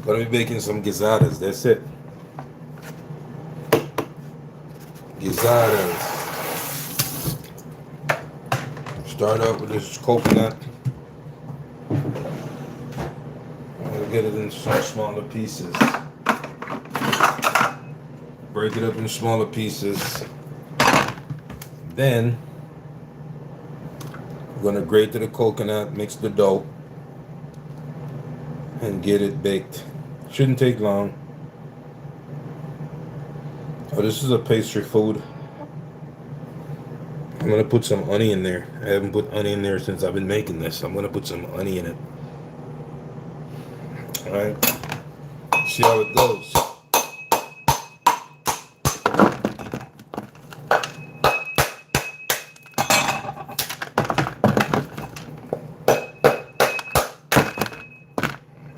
Gonna be making some gizzadas. That's it. Gizzadas. Start out with this coconut. I'll get it in some smaller pieces. Break it up in smaller pieces. Then we're gonna grate the coconut, mix the dough, and get it baked. Shouldn't take long. Oh, this is a pastry food. I'm gonna put some honey in there. I haven't put honey in there since I've been making this. I'm gonna put some honey in it. Alright. See how it goes.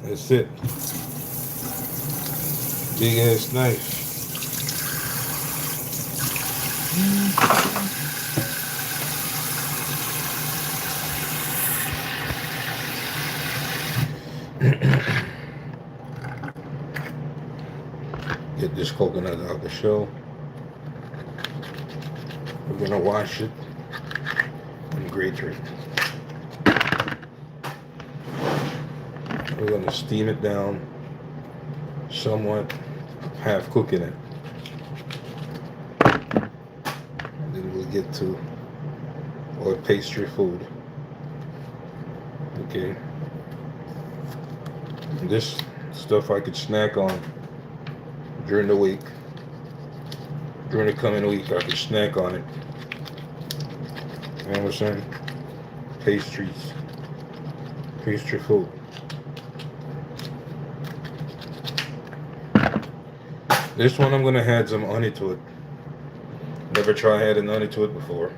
That's it. Big ass knife. Get this coconut out the shell. We're gonna wash it and grate it. We're gonna steam it down, somewhat half cooking it. And then we'll get to our pastry food. Okay. And this stuff I could snack on during the week. During the coming week, I could snack on it. You know what I'm saying? Pastries. Pastry food. This one I'm gonna add some honey to it. Never tried adding honey to it before,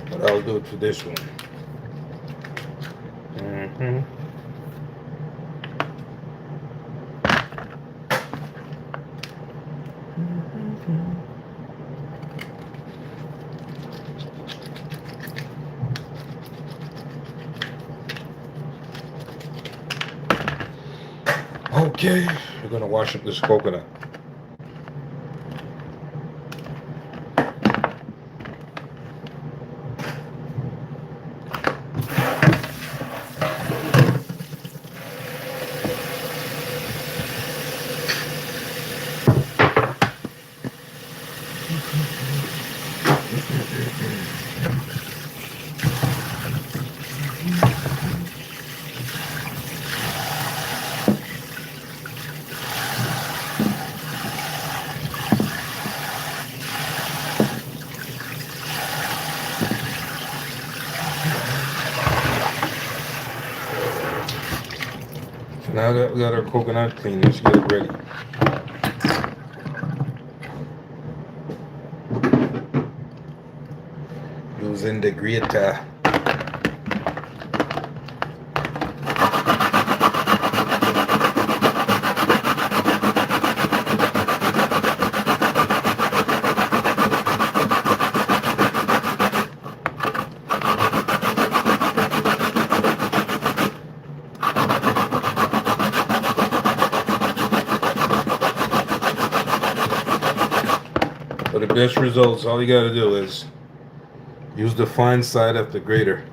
but I'll do it for this one. Okay, we're gonna wash up this coconut. Now that we got our coconut clean, let's get it ready. Using the grater. For the best results, all you gotta do is use the fine side of the grater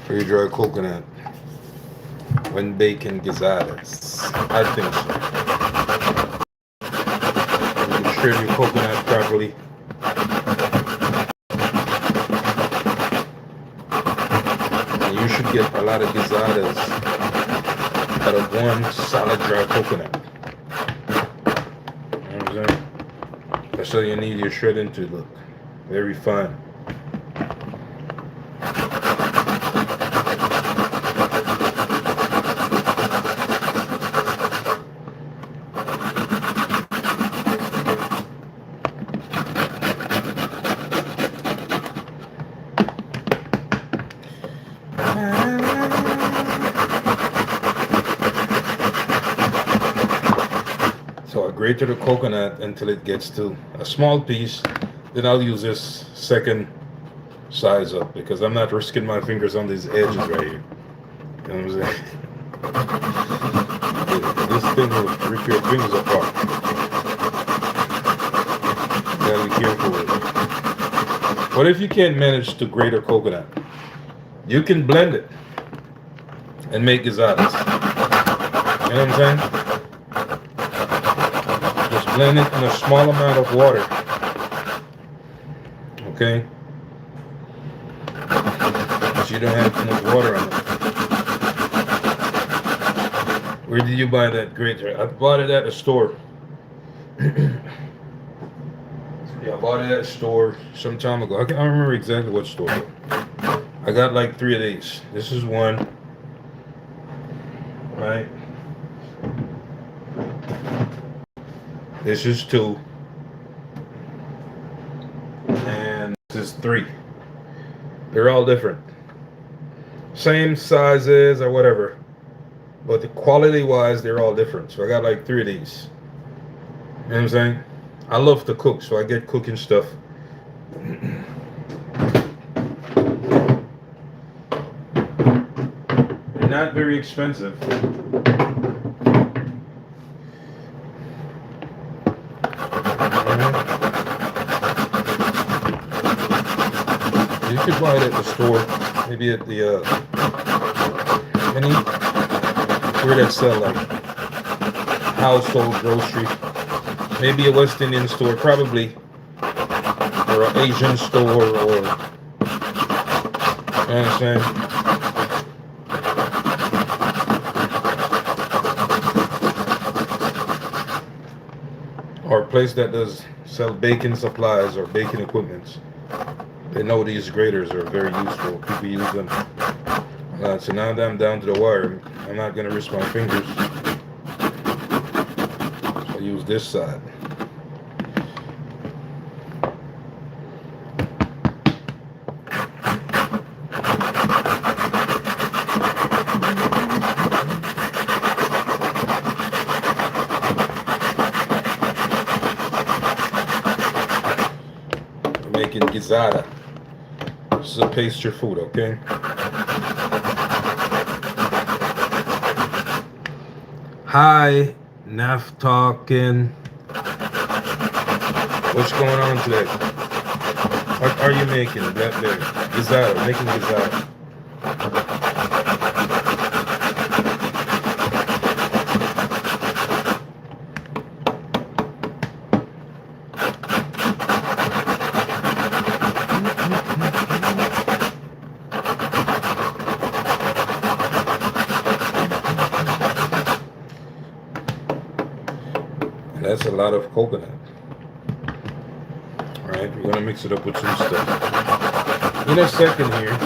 for your dry coconut when baking gizzadas. I think so. You can shred your coconut properly. And you should get a lot of gizzadas out of one solid dry coconut. You know what I'm saying? That's how you need your shredding to look. Very fine. So I grated the coconut until it gets to a small piece. Then I'll use this second size up because I'm not risking my fingers on these edges right here. You know what I'm saying? this thing will rip your fingers apart. You gotta be careful with it. What if you can't manage to grate a coconut? You can blend it and make gizzadas. You know what I'm saying? Just blend it in a small amount of water. Okay? But you don't have too much water on it. Where did you buy that grater? I bought it at a store. Yeah, I bought it at a store some time ago. I don't remember exactly what store. I got like 3 of these. This is one. Right? This is 2. And this is 3. They're all different. Same sizes or whatever. But the quality wise, they're all different. So I got like 3 of these. You know what I'm saying? I love to cook, so I get cooking stuff. They're not very expensive. You could buy it at the store, maybe at the where that sell like household grocery, maybe a West Indian store, probably, or an Asian store, or you understand? Or a place that does sell baking supplies or baking equipments. They know these graters are very useful. People use them. So now that I'm down to the wire, I'm not going to risk my fingers. So I use this side. I'm making Gizzada. This is a pastry food, okay? Hi, Naf talking. What's going on today? What are you making? That there, Gizzada, making Gizzada. That's a lot of coconut. Alright, we're going to mix it up with some stuff. In a second here,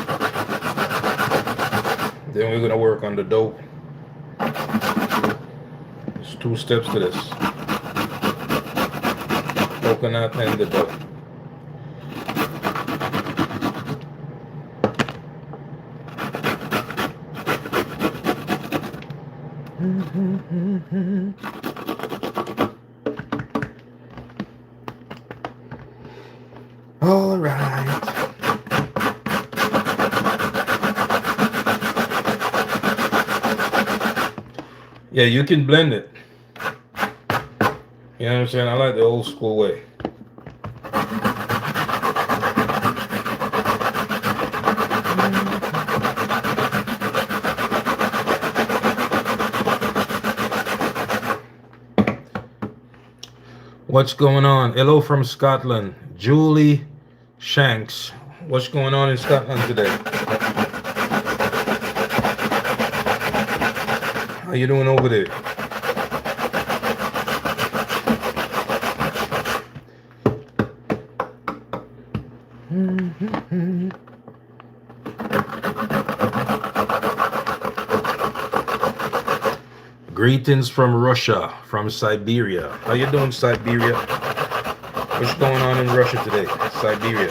then we're going to work on the dough. There's 2 steps to this. Coconut and the dough. All right. Yeah, you can blend it. You know what I'm saying? I like the old school way. What's going on? Hello from Scotland. Julie Shanks. What's going on in Scotland today? How you doing over there? Greetings from Russia, from Siberia. How you doing, Siberia? What's going on in Russia today? Siberia.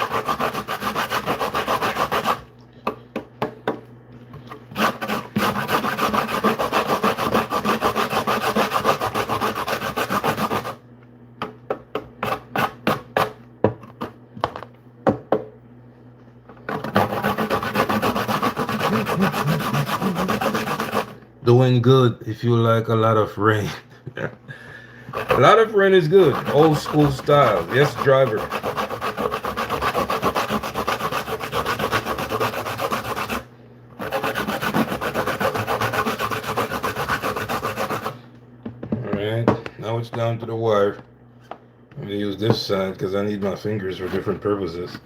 Doing good if you like a lot of rain. A lot of rain is good. Old school style. Yes, driver. Alright, now it's down to the wire. I'm gonna use this side because I need my fingers for different purposes.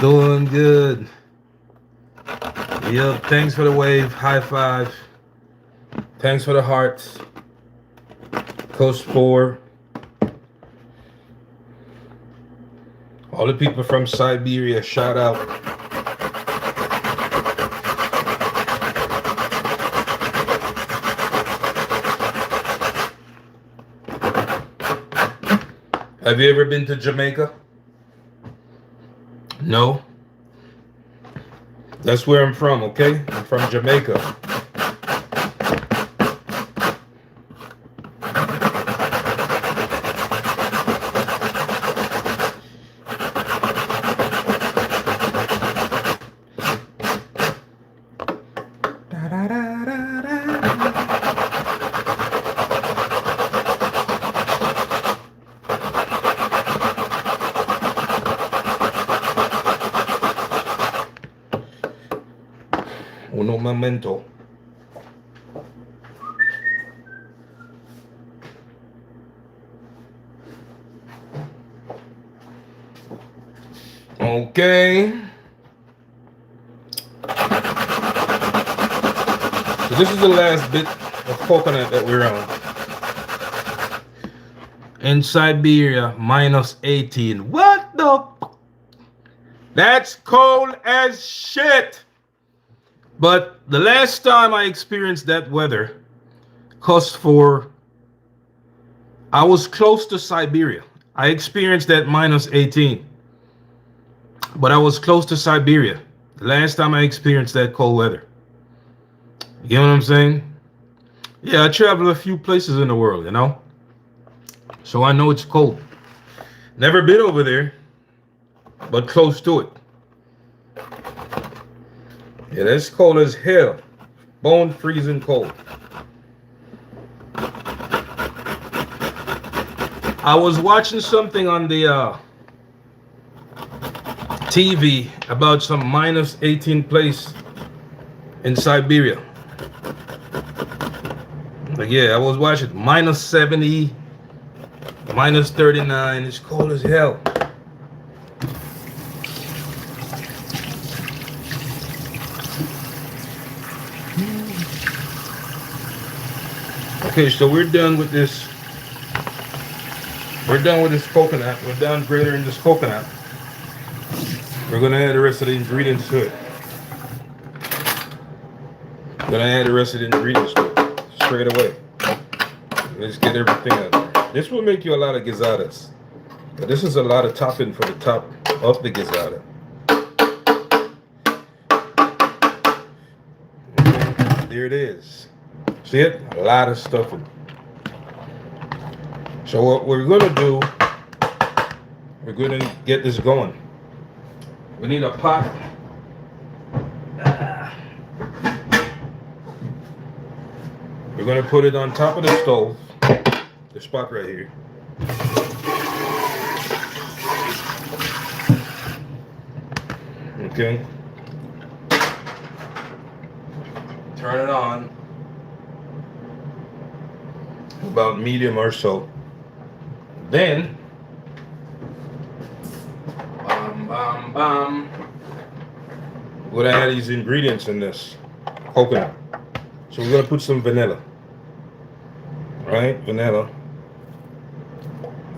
Doing good. Yep, thanks for the wave. High five. Thanks for the hearts. Coast 4. All the people from Siberia, shout out. Have you ever been to Jamaica? No? That's where I'm from, okay? I'm from Jamaica. Uno momento. Okay. So this is the last bit of coconut that we're on. In Siberia, minus 18. What the? That's cold as shit. But the last time I experienced that weather, I was close to Siberia. I experienced that minus 18. But I was close to Siberia the last time I experienced that cold weather. You know what I'm saying? Yeah, I traveled a few places in the world, you know? So I know it's cold. Never been over there, but close to it. Yeah, that's cold as hell. Bone freezing cold. I was watching something on the TV about some minus 18 place in Siberia. Like, yeah, I was watching minus 70, minus 39. It's cold as hell. Okay, so we're done with this. We're done with this coconut. We're done grating this coconut. We're gonna add the rest of the ingredients to it. We're gonna add the rest of the ingredients to it straight away. Let's get everything out there. This will make you a lot of gizzadas. But this is a lot of topping for the top of the gizzada. There it is. See it? A lot of stuffing. So what we're gonna do, we're gonna get this going. We need a pot. We're gonna put it on top of the stove. The spot right here. Okay. Turn it on. About medium or so. Then, we're gonna add these ingredients in this coconut. So we're gonna put some vanilla. Right? Vanilla.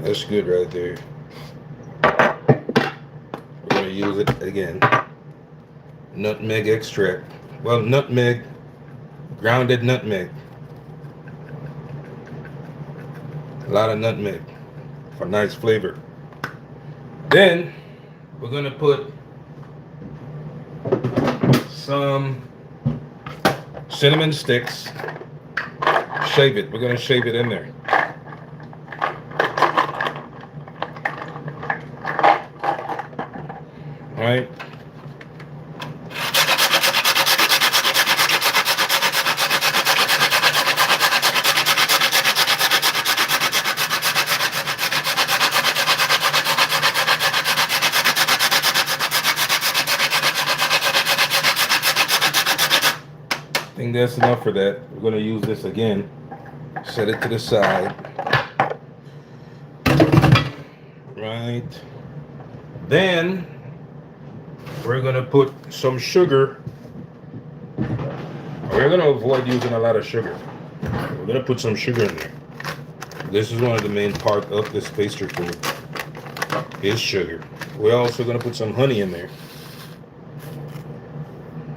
That's good right there. We're gonna use it again. Nutmeg extract. Well, nutmeg, grounded nutmeg. A lot of nutmeg for nice flavor. Then we're gonna put some cinnamon sticks. Shave it. We're gonna shave it in there. All right. I think that's enough for that. We're going to use this again. Set it to the side. Right. Then we're going to put some sugar. We're going to avoid using a lot of sugar. We're going to put some sugar in there. This is one of the main part of this pastry food is sugar. We're also going to put some honey in there.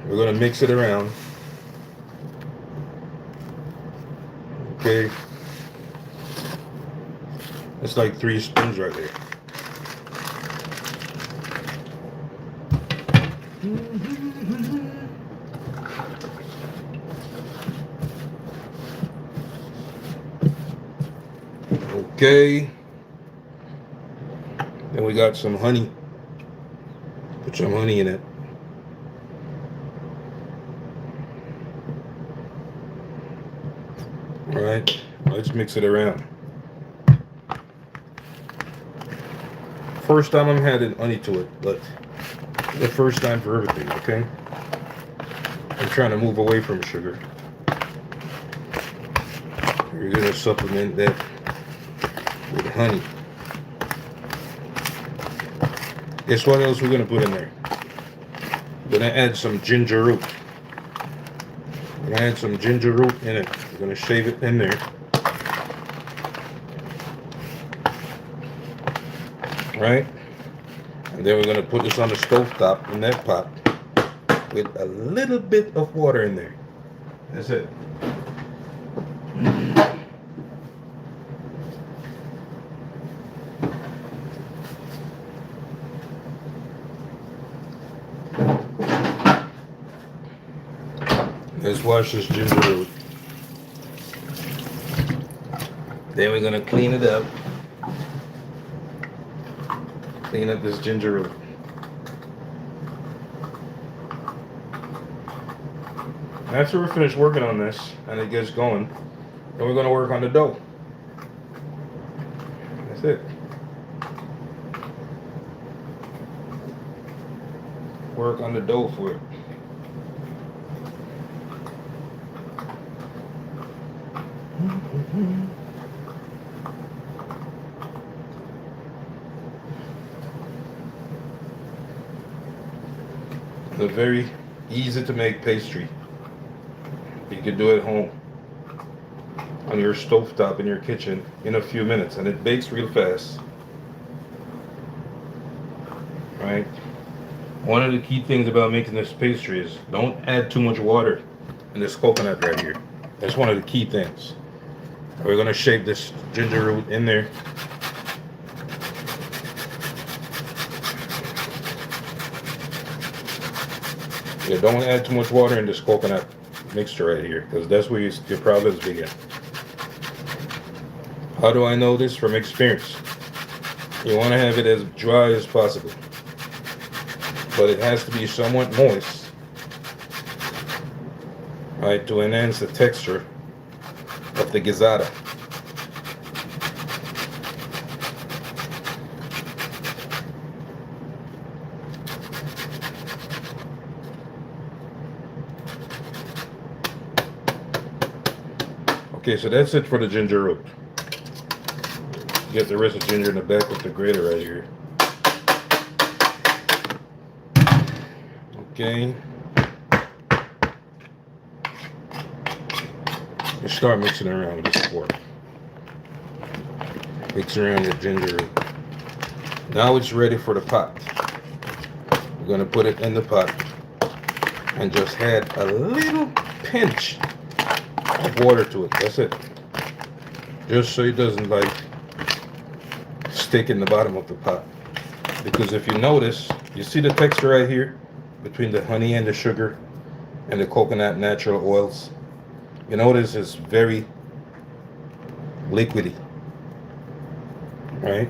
We're going to mix it around. Okay. It's like 3 spoons right there. Okay. Then we got some honey. Put some honey in it. All right. Let's mix it around. First time I'm adding honey to it, but the first time for everything, okay? I'm trying to move away from sugar. We're gonna supplement that with honey. Guess what else we're gonna put in there? We're gonna add some ginger root. We're gonna add some ginger root in it. We're gonna shave it in there. Right? And then we're gonna put this on the stove top in that pot with a little bit of water in there. That's it. Let's wash this ginger root. Then we're gonna clean it up. Clean up this ginger root. After we're finished working on this and it gets going, then we're gonna work on the dough. That's it. Work on the dough for it. A very easy to make pastry. You can do it at home on your stovetop in your kitchen in a few minutes, and it bakes real fast. Right? One of the key things about making this pastry is don't add too much water in this coconut right here. That's one of the key things. We're going to shape this ginger root in there. Yeah, don't add too much water in this coconut mixture right here, because that's where your problems begin. How do I know this? From experience. You want to have it as dry as possible, but it has to be somewhat moist, right, to enhance the texture of the gizzada. Okay, so that's it for the ginger root. Get the rest of the ginger in the back with the grater right here. Okay. You start mixing around with this fork. Mix around the ginger root. Now it's ready for the pot. We're going to put it in the pot and just add a little pinch of water to it. That's it. Just so it doesn't like stick in the bottom of the pot. Because if you notice, you see the texture right here between the honey and the sugar and the coconut natural oils. You notice it's very liquidy, right?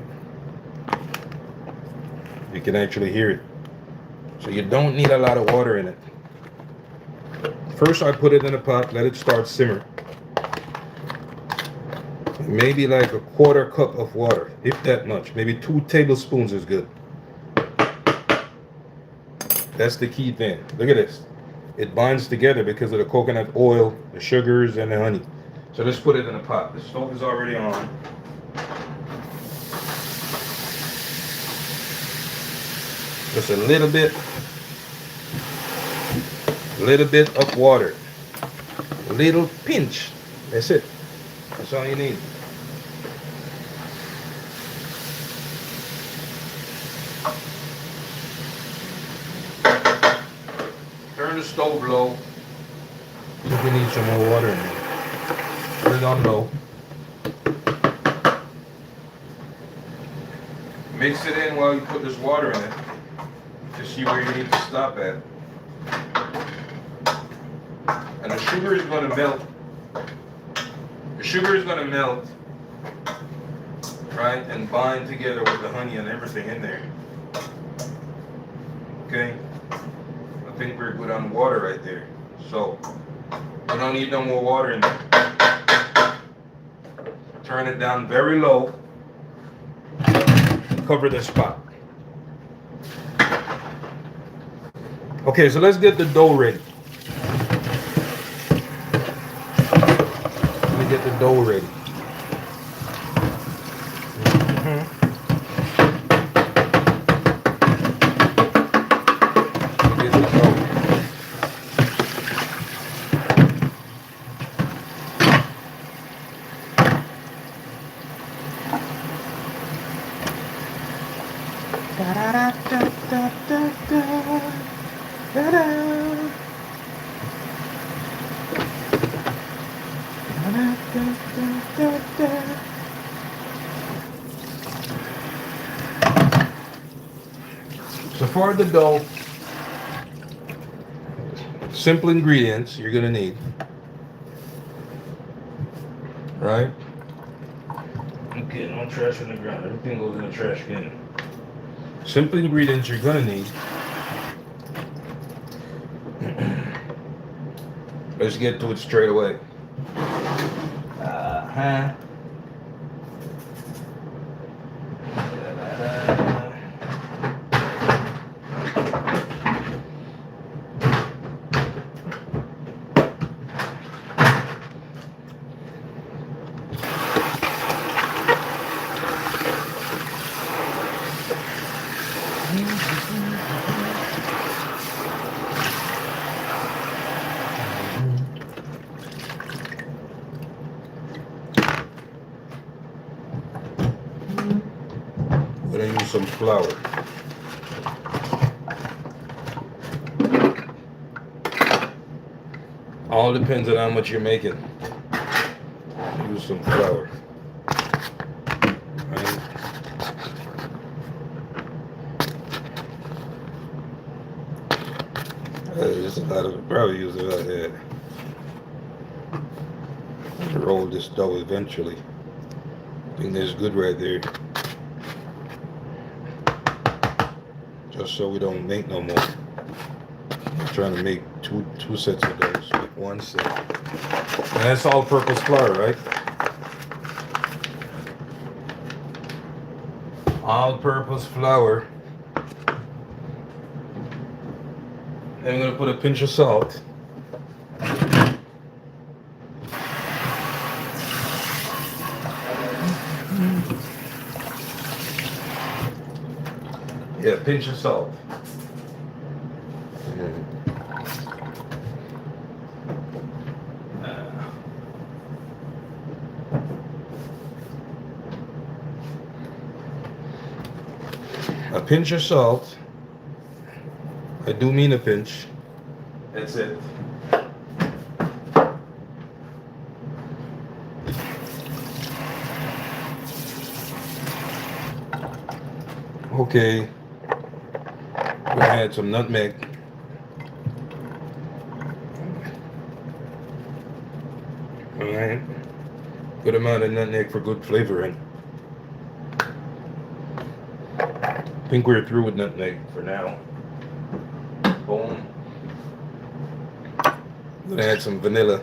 You can actually hear it. So you don't need a lot of water in it. First, I put it in a pot, let it start simmer. Maybe like a 1/4 cup of water, if that much. Maybe 2 tablespoons is good. That's the key thing. Look at this. it binds together because of the coconut oil, the sugars, and the honey. So let's put it in a pot. The stove is already on. Just a little bit of water, a little pinch. That's it. That's all you need. Turn the stove low. If you need some more water in there, turn it on low. Mix it in while you put this water in it to see where you need to stop at. And the sugar is going to melt. The sugar is going to melt, right, and bind together with the honey and everything in there. Okay? I think we're good on water right there. So, you don't need no more water in there. Turn it down very low. Cover this pot. Okay, so let's get the dough ready. Let me get the dough ready. Get the dough. So for the dough, simple ingredients you're gonna need, right? Okay, no trash on the ground. Everything goes in the trash can. Simple ingredients you're gonna need. Let's get to it straight away. I'm gonna use some flour. All depends on how much you're making. Use some flour. Right. There's a lot of probably use about that. Roll this dough eventually. I think that's good right there. Just so we don't make no more. I'm trying to make two sets of those, make one set. And that's all-purpose flour, right? All-purpose flour. Then I'm gonna put a pinch of salt. Yeah, pinch of salt. A pinch of salt. I do mean a pinch. That's it. Okay. We're gonna add some nutmeg. Alright. Good amount of nutmeg for good flavoring. I think we're through with nutmeg for now. Boom. I'm gonna add some vanilla.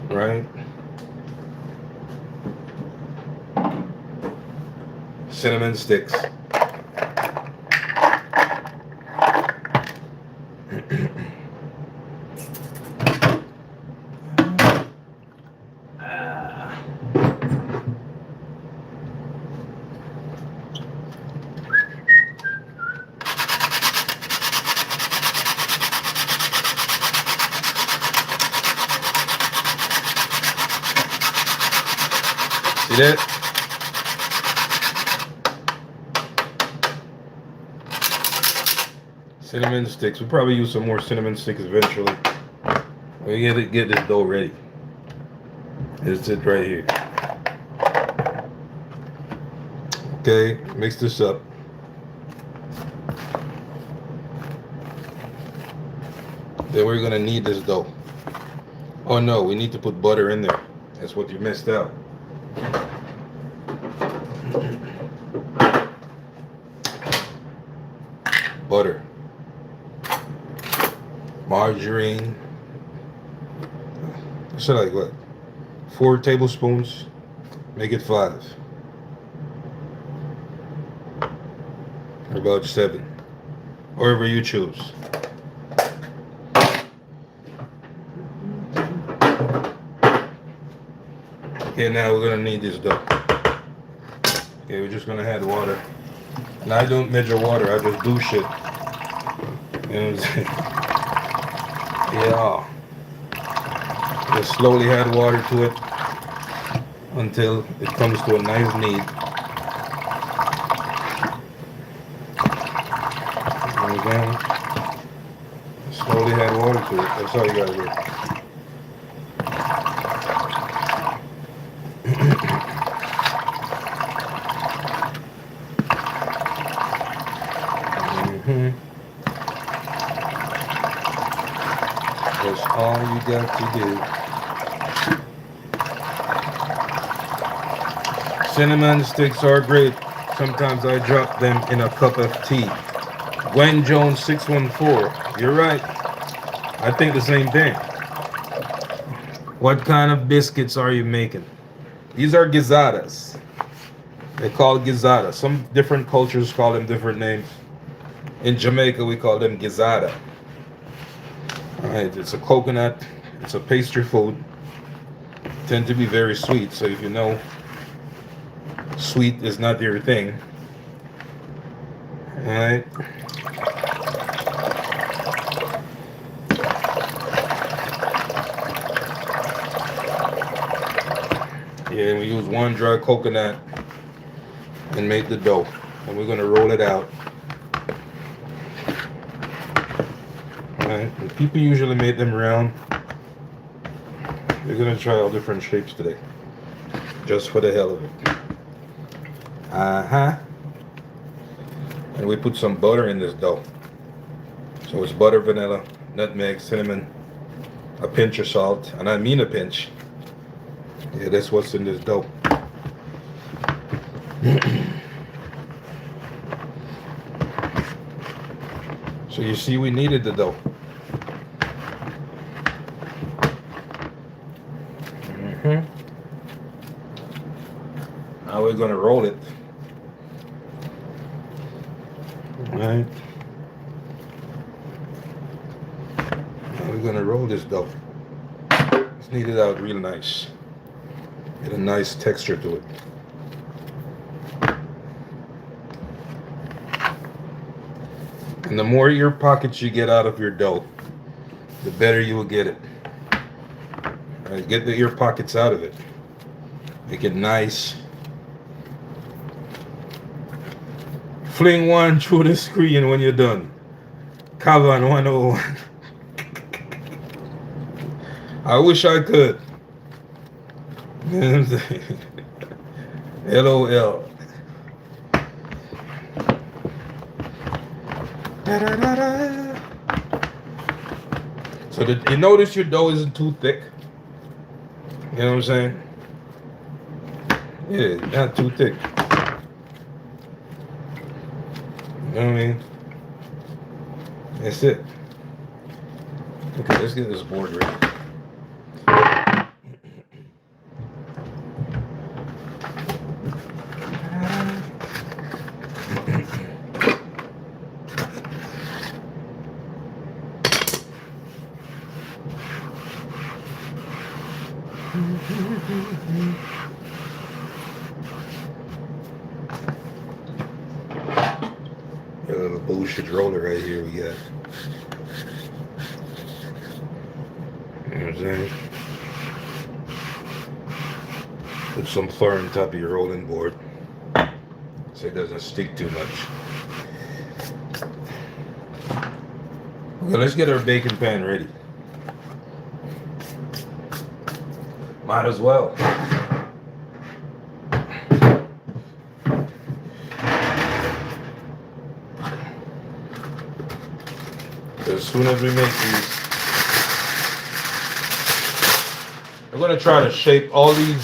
Right? Cinnamon sticks. See that? Cinnamon sticks. We'll probably use some more cinnamon sticks eventually. We gotta get this dough ready. It's it right here. Okay, mix this up. Then we're gonna knead this dough. Oh no, we need to put butter in there. That's what you missed out. Butter, margarine. So like what? 4 tablespoons. Make it 5. Or about 7. Wherever you choose. Okay, now we're gonna need this dough. Okay, we're just gonna add water. And I don't measure water, I just do shit. You know what I'm saying? Yeah. Just slowly add water to it until it comes to a nice knead. You know what I'm saying? Slowly add water to it. That's all you gotta do. That's all you got to do. Cinnamon sticks are great. Sometimes I drop them in a cup of tea. Gwen Jones 614. You're right. I think the same thing. What kind of biscuits are you making? These are Gizzadas. They're called Gizzada. Some different cultures call them different names. In Jamaica, we call them Gizzada. Alright, it's a coconut. It's a pastry food. Tend to be very sweet. So if you know sweet is not your thing. Alright. Yeah, we use 1 dry coconut and make the dough. And we're going to roll it out. Alright, people usually make them round. We're going to try all different shapes today. Just for the hell of it. And we put some butter in this dough. So it's butter, vanilla, nutmeg, cinnamon, a pinch of salt. And I mean a pinch. Yeah, that's what's in this dough. So you see we needed the dough. Now we're going to roll it. Alright. Now we're going to roll this dough. Let's knead it out real nice. Get a nice texture to it. And the more ear pockets you get out of your dough, the better you will get it. All right, get the ear pockets out of it. Make it nice. Fling one through the screen when you're done. Cavan 101. I wish I could. You know what I'm saying? LOL. So you notice your dough isn't too thick. You know what I'm saying? Yeah, not too thick. You know what I mean? That's it. Okay, let's get this board ready. A little bullshit roller right here we got. You know what I'm saying? Put some flour on top of your rolling board so it doesn't stick too much. Okay, let's get our baking pan ready. Might as well. As soon as we make these, we're going to try to shape all these,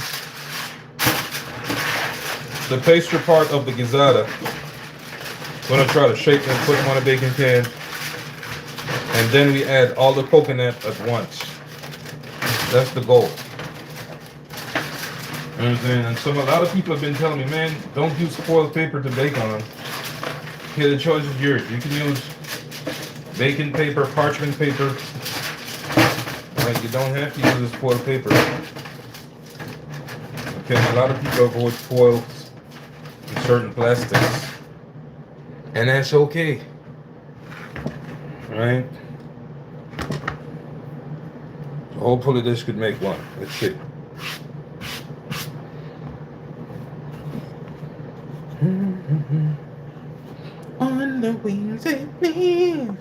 the pastry part of the gizzada. We're going to try to shape them, put them on a baking pan, and then we add all the coconut at once. That's the goal. You know what I'm saying? And a lot of people have been telling me, man, don't use foil paper to bake on. Okay, the choice is yours. You can use baking paper, parchment paper. Right, you don't have to use this foil paper. Okay, a lot of people avoid foils and certain plastics. And that's okay. Right? So hopefully this could make one. Let's see. On the wings it lives.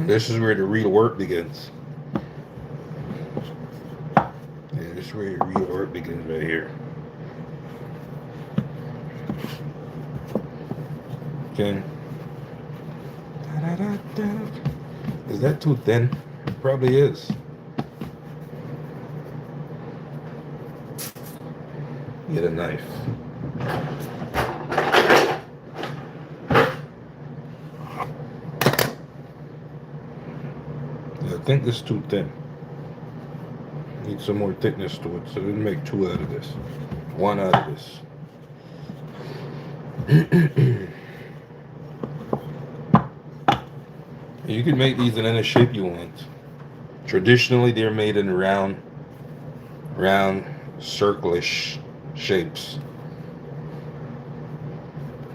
This is where the real work begins. Yeah, this is where the real work begins right here. Okay. Is that too thin? It probably is. Get a knife. I think this is too thin. Need some more thickness to it, so we'll make two out of this. One out of this. You can make these in any shape you want. Traditionally, they're made in round, circle-ish shapes.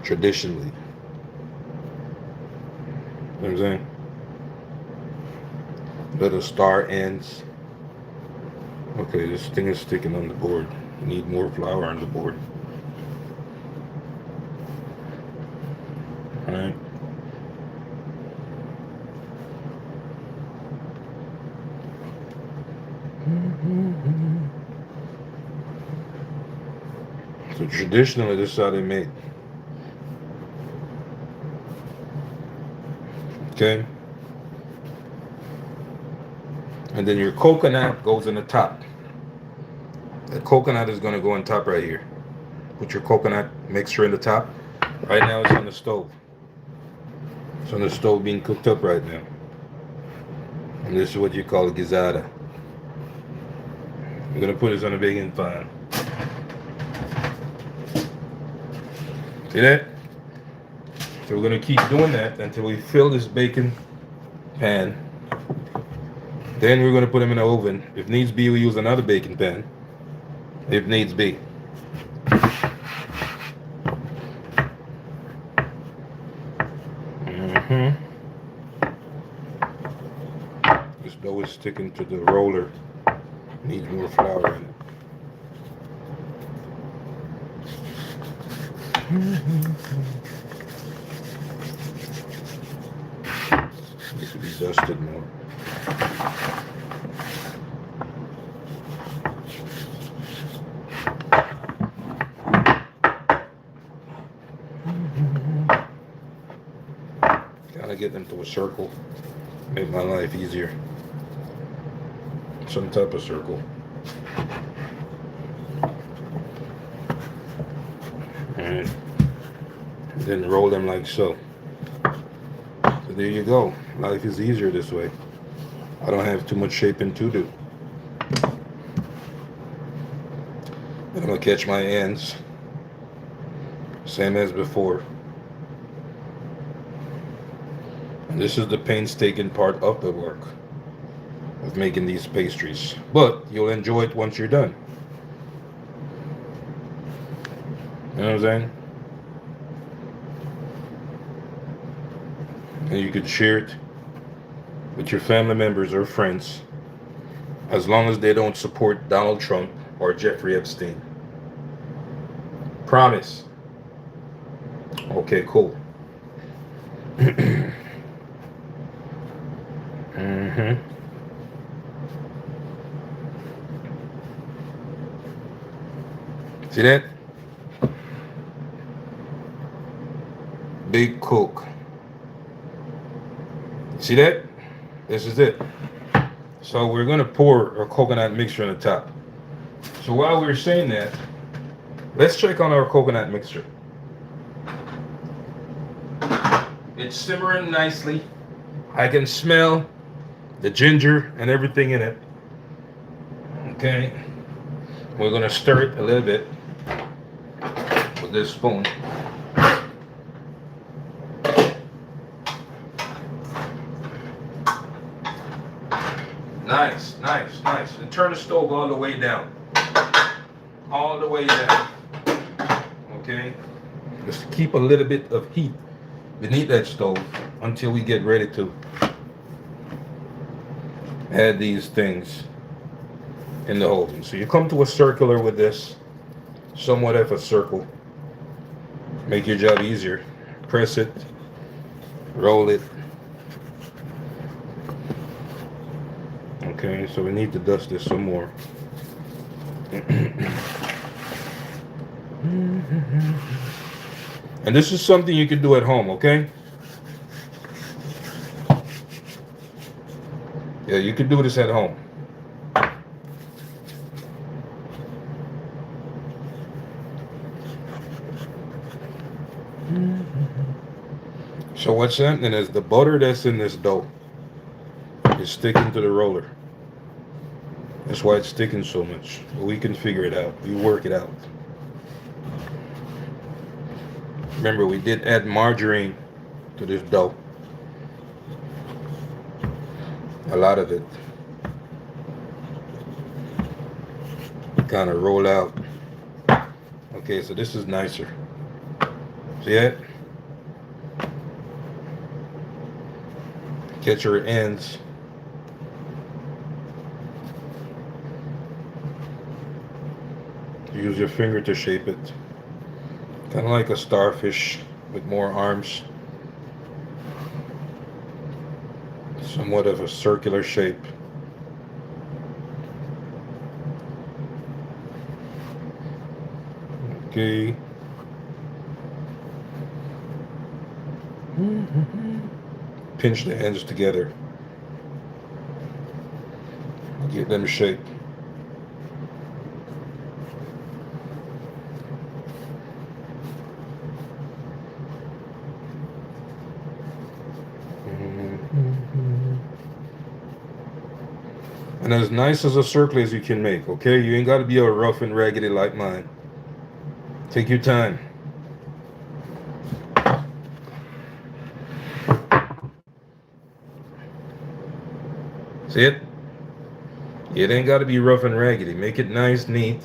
Traditionally. You know what I'm saying? Little star ends. Okay, this thing is sticking on the board. You need more flour on the board. Alright. So traditionally, this is how they make. Okay? And then your coconut goes in the top. The coconut is going to go on top right here. Put your coconut mixture in the top. Right now it's on the stove. It's on the stove being cooked up right now. And this is what you call a gizzada. We're going to put this on a baking pan. See that? So we're going to keep doing that until we fill this baking pan. Then we're going to put them in the oven. If needs be, we use another baking pan. If needs be. This dough is sticking to the roller. Needs more flour in it. Needs to be dusted more. Gotta get them to a circle. Make my life easier. Some type of circle. And then roll them like so. So there you go. Life is easier this way. I don't have too much shaping to do. I'm gonna catch my ends. Same as before. This is the painstaking part of the work of making these pastries, but you'll enjoy it once you're done. You know what I'm saying? And you could share it with your family members or friends as long as they don't support Donald Trump or Jeffrey Epstein. Promise. Okay, cool. hmm See that? Big Coke. See that? This is it. So we're gonna pour our coconut mixture on the top. So while we're saying that, let's check on our coconut mixture. It's simmering nicely. I can smell the ginger and everything in it. Okay. We're gonna stir it a little bit with this spoon. Nice, nice, nice. And turn the stove all the way down. All the way down. Okay? Just keep a little bit of heat beneath that stove until we get ready to add these things in the oven. So you come to a circular with this, somewhat of a circle. Make your job easier. Press it, roll it. Okay, so we need to dust this some more. And this is something you can do at home, okay? Yeah, you can do this at home. So what's happening is the butter that's in this dough is sticking to the roller. That's why it's sticking so much. But we can figure it out. We work it out. Remember, we did add margarine to this dough. A lot of it. Kind of roll out. Okay, so this is nicer. See that? Catch your ends. Use your finger to shape it. Kind of like a starfish with more arms. Somewhat of a circular shape. Okay. Pinch the ends together. Get them shaped. And as nice as a circle as you can make, okay? You ain't got to be a rough and raggedy like mine. Take your time. See it? It ain't got to be rough and raggedy. Make it nice, neat.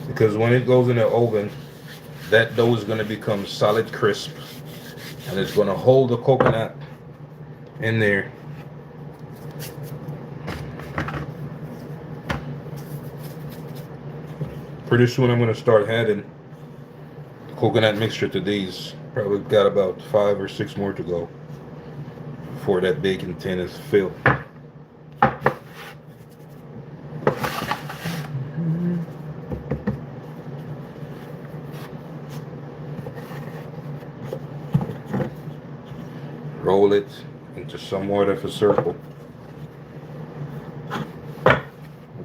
Because when it goes in the oven, that dough is going to become solid crisp. And it's going to hold the coconut in there. Pretty soon I'm going to start adding coconut mixture to these. Probably got about 5 or 6 more to go before that baking tin is filled. Roll it into somewhat of a circle.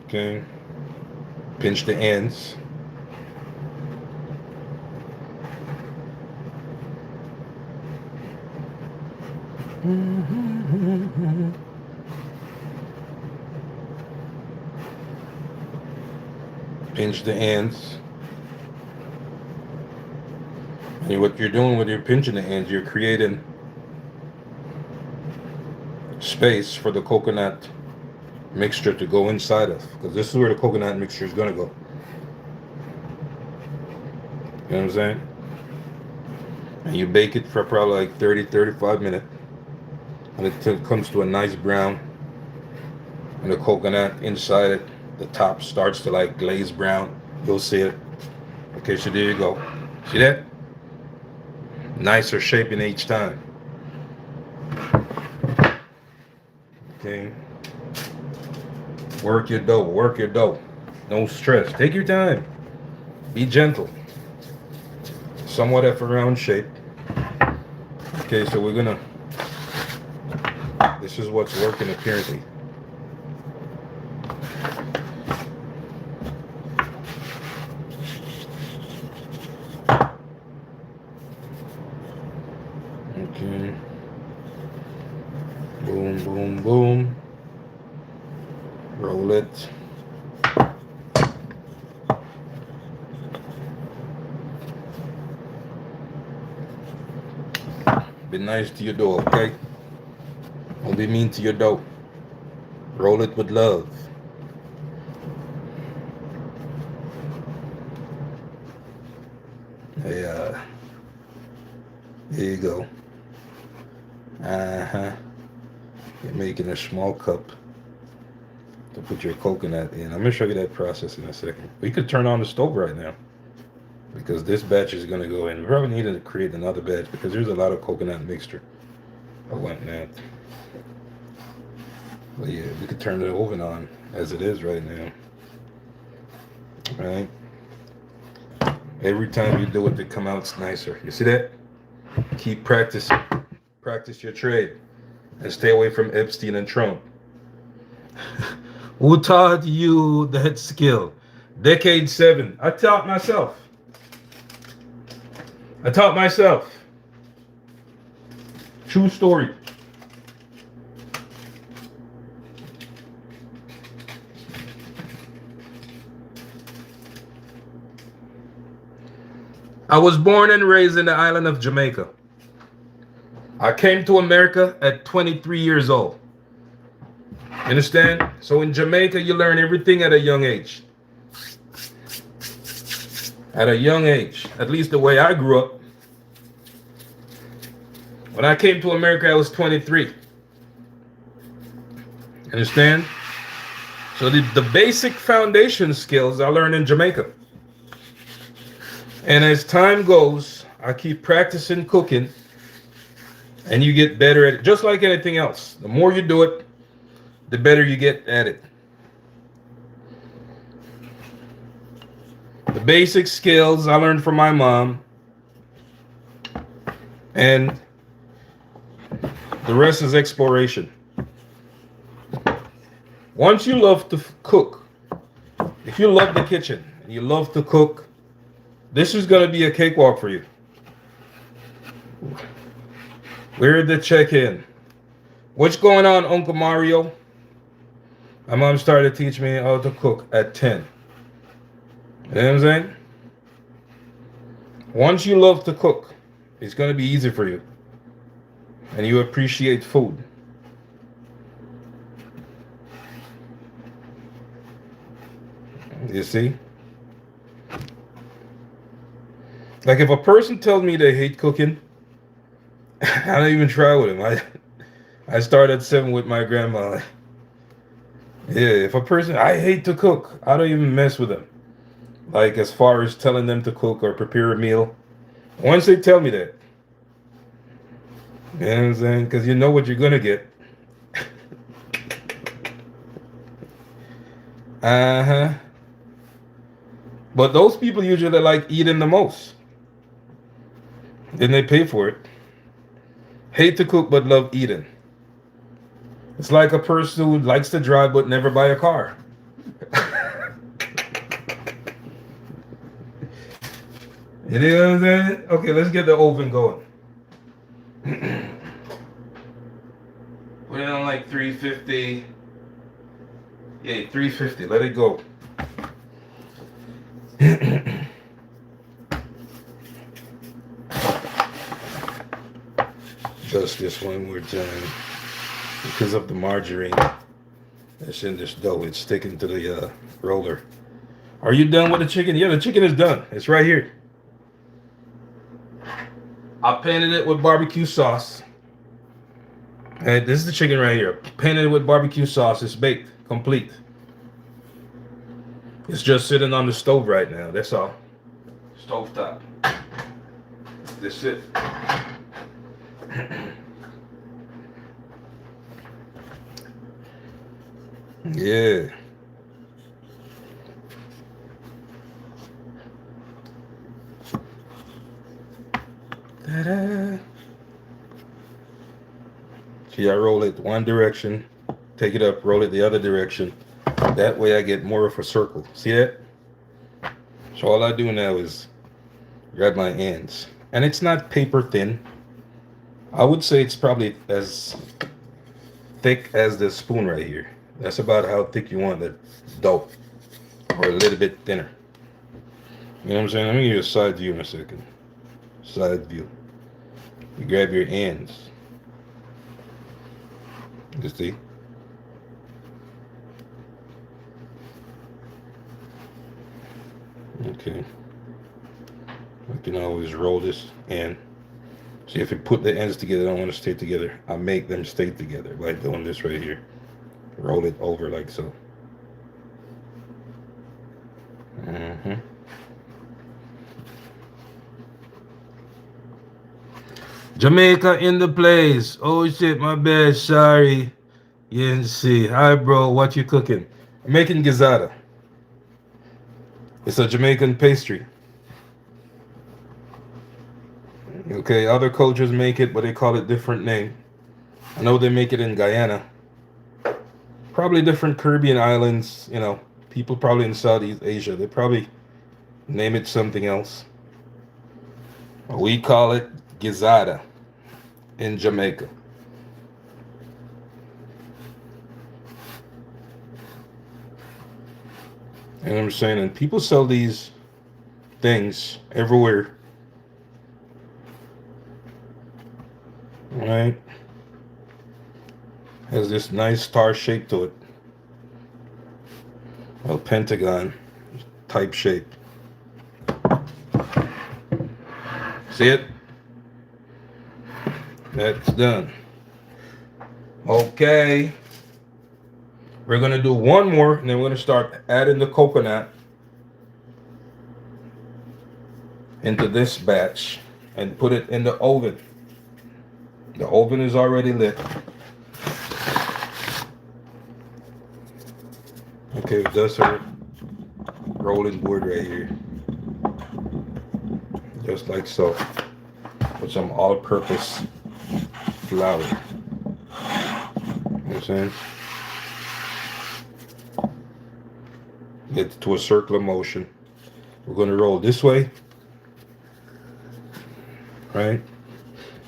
Okay. Pinch the ends. Pinch the ends. And what you're doing when you're pinching the ends, you're creating space for the coconut mixture to go inside of. Because this is where the coconut mixture is going to go. You know what I'm saying? And you bake it for probably like 30-35 minutes. And it comes to a nice brown. And the coconut inside it, the top starts to like glaze brown. You'll see it. Okay, so there you go. See that? Nicer shaping each time. Okay. Work your dough. Work your dough. No stress. Take your time. Be gentle. Somewhat of a round shape. Okay, so we're gonna. This is what's working apparently. Okay. Boom, boom, boom. Roll it. Be nice to your dough, okay? Don't be mean to your dough. Roll it with love. Yeah. There you go. You're making a small cup to put your coconut in. I'm going to show you that process in a second. We could turn on the stove right now because this batch is going to go in. We probably need to create another batch because there's a lot of coconut mixture. I want that. But yeah, we could turn the oven on as it is right now. Right? Every time you do it, it come out nicer. You see that? Keep practicing. Practice your trade. And stay away from Epstein and Trump. Who taught you that skill? Decade 7. I taught myself. True story. I was born and raised in the island of Jamaica. I came to America at 23 years old. Understand? So in Jamaica, you learn everything at a young age. At a young age. At least the way I grew up. When I came to America, I was 23. Understand? So the basic foundation skills I learned in Jamaica. And as time goes, I keep practicing cooking. And you get better at it, just like anything else. The more you do it, the better you get at it. The basic skills I learned from my mom. And the rest is exploration. Once you love to cook, if you love the kitchen and you love to cook, this is going to be a cakewalk for you. Where'd the check-in? What's going on, Uncle Mario? My mom started to teach me how to cook at 10. You know what I'm saying? Once you love to cook, it's going to be easy for you. And you appreciate food. You see? Like if a person tells me they hate cooking, I don't even try with him. I start at 7 with my grandma. Yeah, if a person, I hate to cook, I don't even mess with them. Like as far as telling them to cook or prepare a meal. Once they tell me that, you know what I'm saying? Because you know what you're going to get. But those people usually like eating the most. Then they pay for it. Hate to cook but love eating. It's like a person who likes to drive but never buy a car. You know what I'm saying? Okay, let's get the oven going. Put it on like 350. Yeah, 350. Let it go. Just this one more time. Because of the margarine that's in this dough, it's sticking to the roller. Are you done with the chicken? Yeah, the chicken is done. It's right here. I painted it with barbecue sauce. And this is the chicken right here. Painted it with barbecue sauce. It's baked, complete. It's just sitting on the stove right now. That's all. Stove top. That's it. Yeah. Ta-da. See, I roll it one direction, take it up, roll it the other direction. That way I get more of a circle. See that? So all I do now is grab my ends. And it's not paper thin. I would say it's probably as thick as this spoon right here. That's about how thick you want the dough. Or a little bit thinner. You know what I'm saying? Let me give you a side view in a second. Side view. You grab your ends. You see? Okay. I can always roll this in. See, if you put the ends together, I don't want to stay together. I make them stay together by doing this right here. Roll it over like so. Jamaica in the place. Oh shit, my bad. Sorry. You didn't see. Hi, bro. What you cooking? I'm making gizzada. It's a Jamaican pastry. Okay, other cultures make it, but they call it different name. I know they make it in Guyana. Probably different Caribbean islands, you know, people probably in Southeast Asia. They probably name it something else. We call it Gizzada in Jamaica. You know what I'm saying? And people sell these things everywhere. Right? Has this nice star shape to it. A pentagon type shape. See it? That's done. Okay. We're going to do one more, and then we're going to start adding the coconut into this batch and put it in the oven. The oven is already lit. Okay, that's our rolling board right here. Just like so. With some all-purpose flour. You know what I'm saying? Get to a circular motion. We're going to roll this way. Right?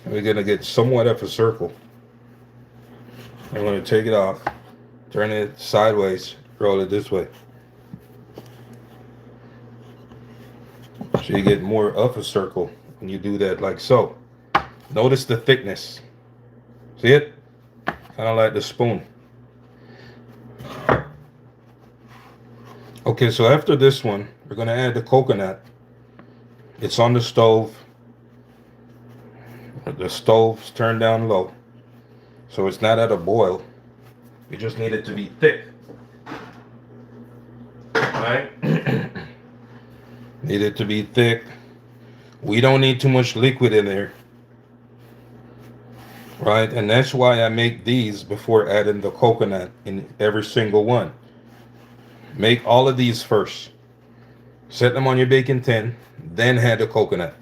And we're going to get somewhat of a circle. I'm going to take it off. Turn it sideways. Roll it this way. So you get more of a circle when you do that like so. Notice the thickness. See it? Kind of like the spoon. Okay, so after this one, we're going to add the coconut. It's on the stove. The stove's turned down low. So it's not at a boil. You just need it to be thick. Right? Need it to be thick. We don't need too much liquid in there. Right? And that's why I make these before adding the coconut in every single one. Make all of these first. Set them on your baking tin, then add the coconut.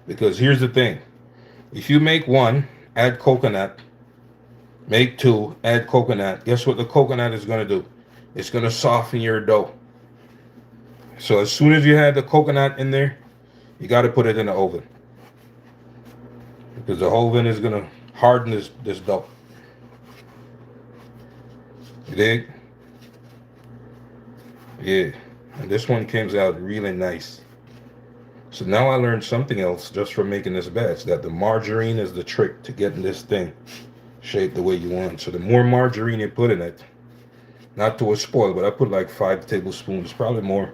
Because here's the thing. If you make one, add coconut. Make two, add coconut. Guess what the coconut is going to do? It's going to soften your dough. So as soon as you have the coconut in there, you got to put it in the oven. Because the oven is going to harden this dough. You dig? Yeah. And this one came out really nice. So now I learned something else just from making this batch, that the margarine is the trick to getting this thing shaped the way you want. So the more margarine you put in it, not to a spoil, but I put like 5 tablespoons, probably more,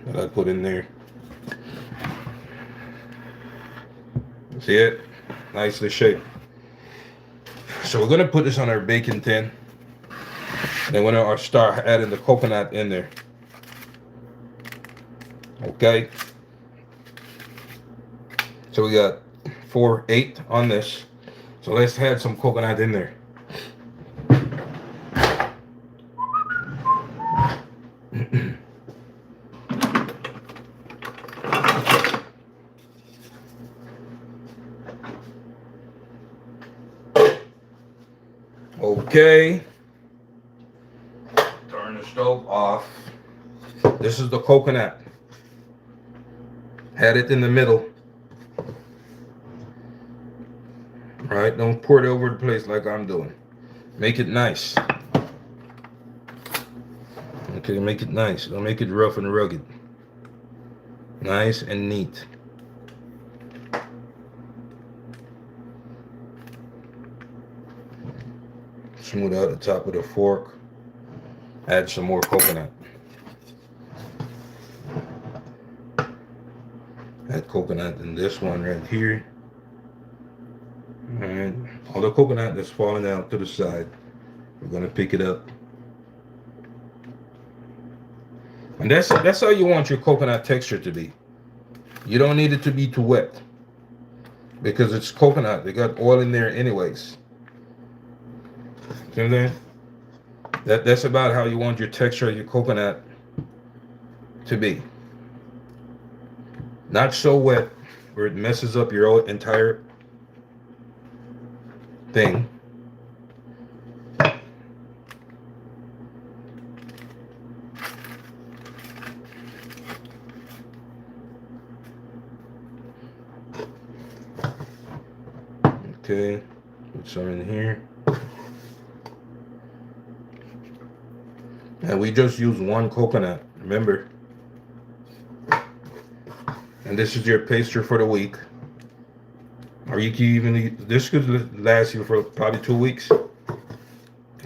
that I put in there. See it? Nicely shaped. So we're gonna put this on our baking tin. And we're gonna start adding the coconut in there. Okay. So we got 8 on this. So let's add some coconut in there. Okay. Turn the stove off. This is the coconut. Had it in the middle. Right? Don't pour it over the place like I'm doing. Make it nice. Okay, make it nice. Don't make it rough and rugged. Nice and neat. Smooth out the top of the fork. Add some more coconut. Add coconut in this one right here. Alright, all the coconut that's falling out to the side, we're gonna pick it up. And that's how you want your coconut texture to be. You don't need it to be too wet, because it's coconut. They got oil in there anyways. See what I'm saying? That's about how you want your texture of your coconut to be. Not so wet where it messes up your entire thing. Okay, put some in here. And we just use 1 coconut, remember. And this is your pastry for the week. Or you can even, this could last you for probably 2 weeks.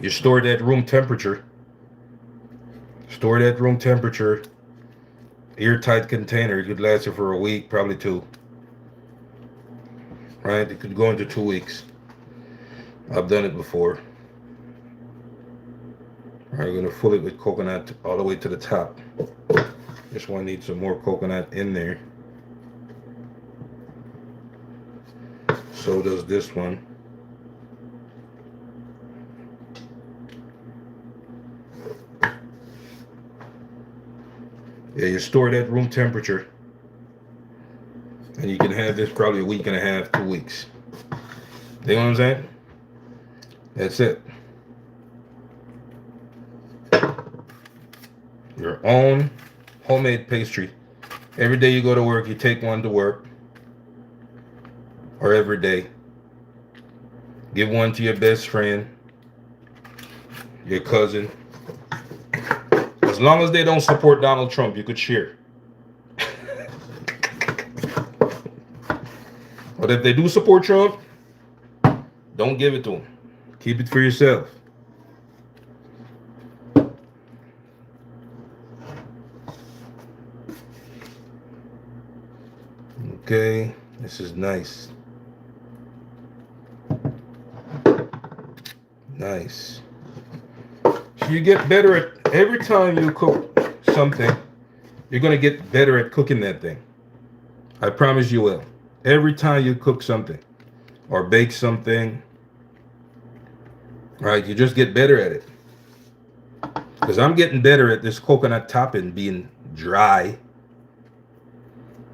You store it at room temperature. Store it at room temperature. Airtight container. It could last you for a week, probably 2. Right? It could go into 2 weeks. I've done it before. Alright, we're going to fill it with coconut all the way to the top. This one needs some more coconut in there. So does this one. Yeah, you store it at room temperature. And you can have this probably a week and a half, 2 weeks. You know what I'm saying? That's it. Your own homemade pastry. Every day you go to work, you take one to work. Or every day. Give one to your best friend, your cousin. As long as they don't support Donald Trump, you could share. But if they do support Trump, don't give it to them. Keep it for yourself. Okay, this is nice. Nice. So you get better at, every time you cook something, you're going to get better at cooking that thing. I promise you will. Every time you cook something or bake something, right, you just get better at it. Because I'm getting better at this coconut topping being dry.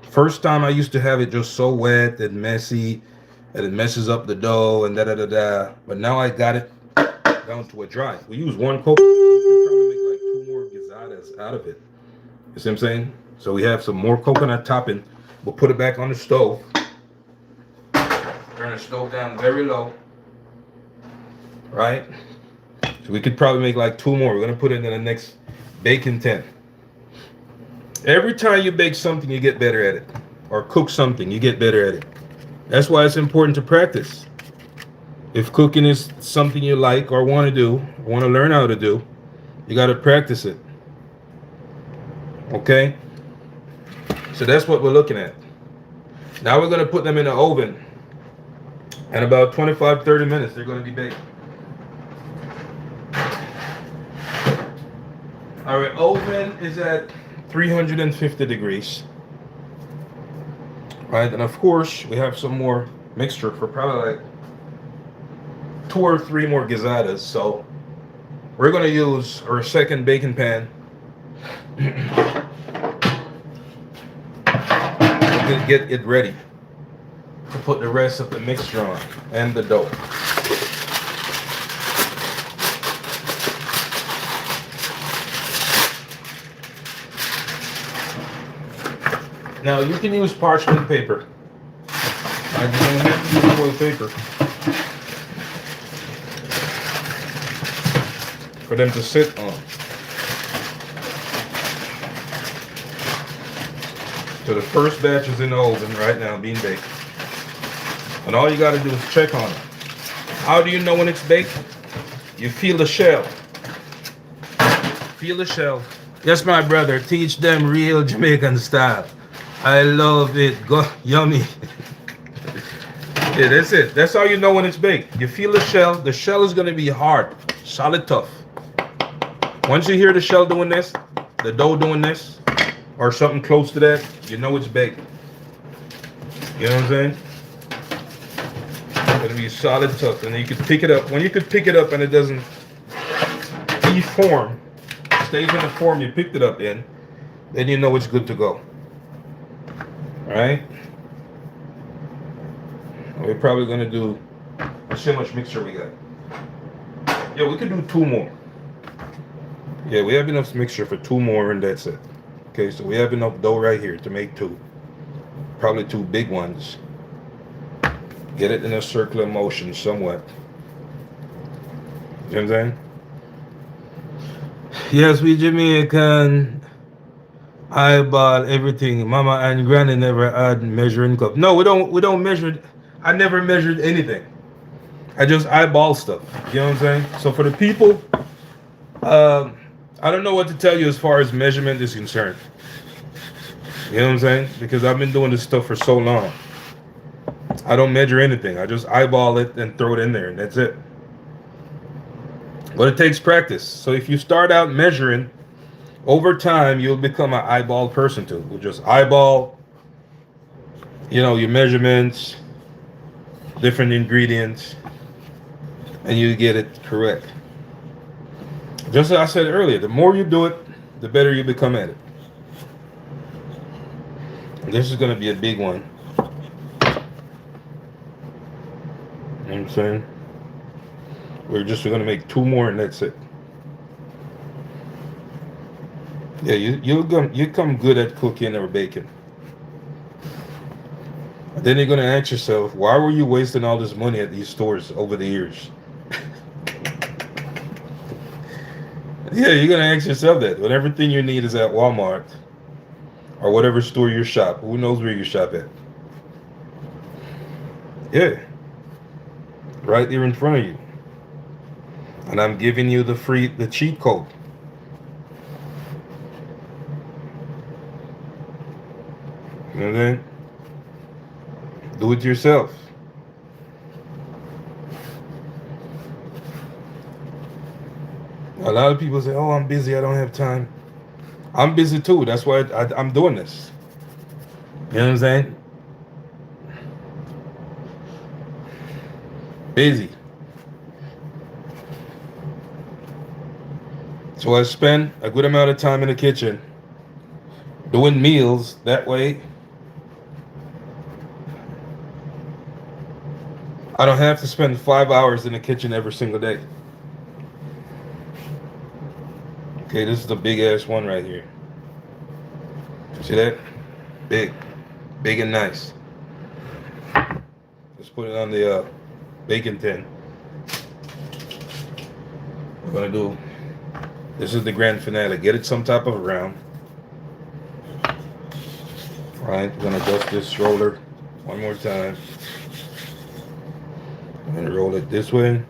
First time I used to have it just so wet and messy, and it messes up the dough and da-da-da-da. But now I got it down to a dry. We use 1 coconut. We can probably make like 2 more Gizzadas out of it. You see what I'm saying? So we have some more coconut topping. We'll put it back on the stove. Turn the stove down very low. Right? So we could probably make like 2 more. We're going to put it in the next baking tin. Every time you bake something, you get better at it. Or cook something, you get better at it. That's why it's important to practice. If cooking is something you like or want to do, want to learn how to do, you got to practice it. Okay? So that's what we're looking at. Now we're going to put them in the oven. And about 25-30 minutes, they're going to be baked. Our oven is at 350 degrees. Right, and of course, we have some more mixture for probably like 2 or 3 more Gizzadas. So we're going to use our second baking pan to get it ready to put the rest of the mixture on and the dough. Now you can use parchment paper. I don't have to use foil paper for them to sit on. So the first batch is in the oven right now, being baked. And all you got to do is check on it. How do you know when it's baked? You feel the shell. Feel the shell. Yes, my brother, teach them real Jamaican style. I love it. Go, yummy. Yeah, that's it. That's how you know when it's baked. You feel the shell. The shell is going to be hard, solid, tough. Once you hear the shell doing this, the dough doing this, or something close to that, you know it's baked. You know what I'm saying? It's going to be solid, tough. And then you can pick it up. When you could pick it up and it doesn't deform, stays in the form you picked it up in, then you know it's good to go. Alright? We're probably going to do, let's see how much mixture we got. Yeah, we could do 2 more. Yeah, we have enough mixture for 2 more and that's it. Okay, so we have enough dough right here to make 2. Probably 2 big ones. Get it in a circular motion somewhat. You know what I'm saying? Yes, we Jamaican eyeball everything. Mama and Granny never had measuring cup. No, we don't measure. I never measured anything. I just eyeball stuff. You know what I'm saying? So for the people, I don't know what to tell you as far as measurement is concerned. You know what I'm saying? Because I've been doing this stuff for so long. I don't measure anything. I just eyeball it and throw it in there, and that's it. But it takes practice. So if you start out measuring, over time you'll become an eyeball person too. You'll just eyeball, your measurements, different ingredients, and you get it correct. Just as I said earlier, the more you do it, the better you become at it. And this is going to be a big one. You know what I'm saying? We're going to make 2 more and that's it. Yeah, you come good at cooking or baking. Then you're going to ask yourself, why were you wasting all this money at these stores over the years? Yeah, you're going to ask yourself that. When everything you need is at Walmart or whatever store you shop. Who knows where you shop at? Yeah. Right there in front of you. And I'm giving you the cheat code. You know what I'm saying? Do it yourself. A lot of people say, oh, I'm busy, I don't have time. I'm busy too. That's why I'm doing this. You know what I'm saying? Busy. So I spend a good amount of time in the kitchen doing meals. That way I don't have to spend 5 hours in the kitchen every single day. Okay, this is the big ass one right here. See that? Big. Big and nice. Let's put it on the baking tin. We're gonna do, this is the grand finale. Get it some type of round. Alright, we're gonna dust this roller one more time. I'm gonna roll it this way.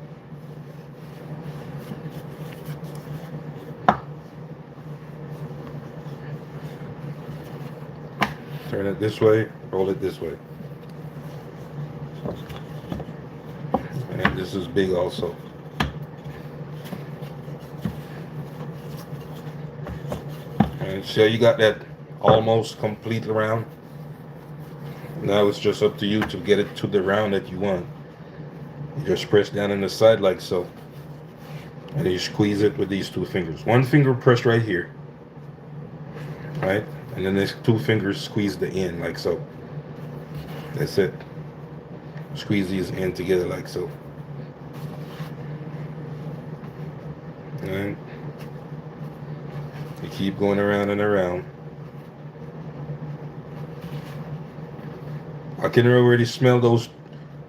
Turn it this way, roll it this way. And this is big also. And so you got that almost complete round. Now it's just up to you to get it to the round that you want. You just press down on the side like so. And you squeeze it with these two fingers. One finger press right here. Right? And then these two fingers squeeze the end like so. That's it. Squeeze these in together like so. And you keep going around and around. I can already smell those.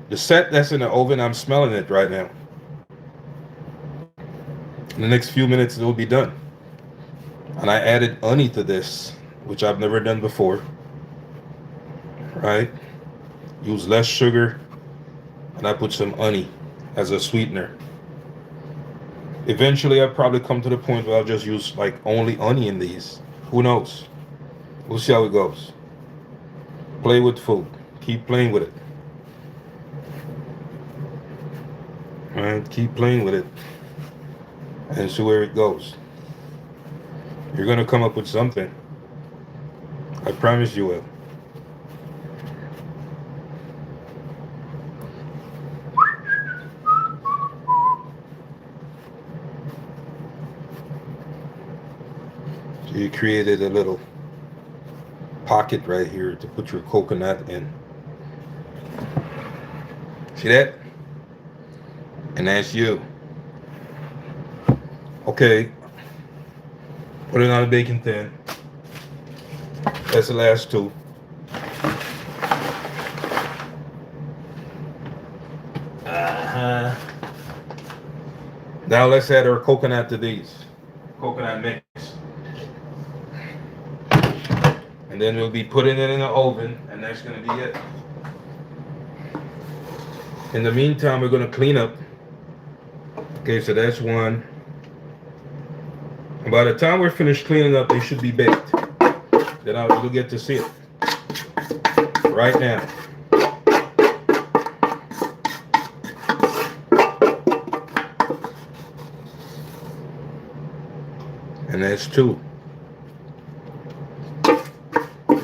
The set that's in the oven, I'm smelling it right now. In the next few minutes, it will be done. And I added honey to this, which I've never done before. Right? Use less sugar, and I put some honey as a sweetener. Eventually, I'll probably come to the point where I'll just use like only honey in these. Who knows? We'll see how it goes. Play with food. Keep playing with it. Alright, keep playing with it. And see where it goes. You're gonna come up with something. I promise you will. So you created a little pocket right here to put your coconut in. See that? And that's you. Okay. Put it on a baking tin. That's the last two. Now let's add our coconut to these. Coconut mix. And then we'll be putting it in the oven, and that's going to be it. In the meantime, we're going to clean up. Okay, so that's one. And by the time we're finished cleaning up, they should be baked. Then you'll get to see it right now. And that's two.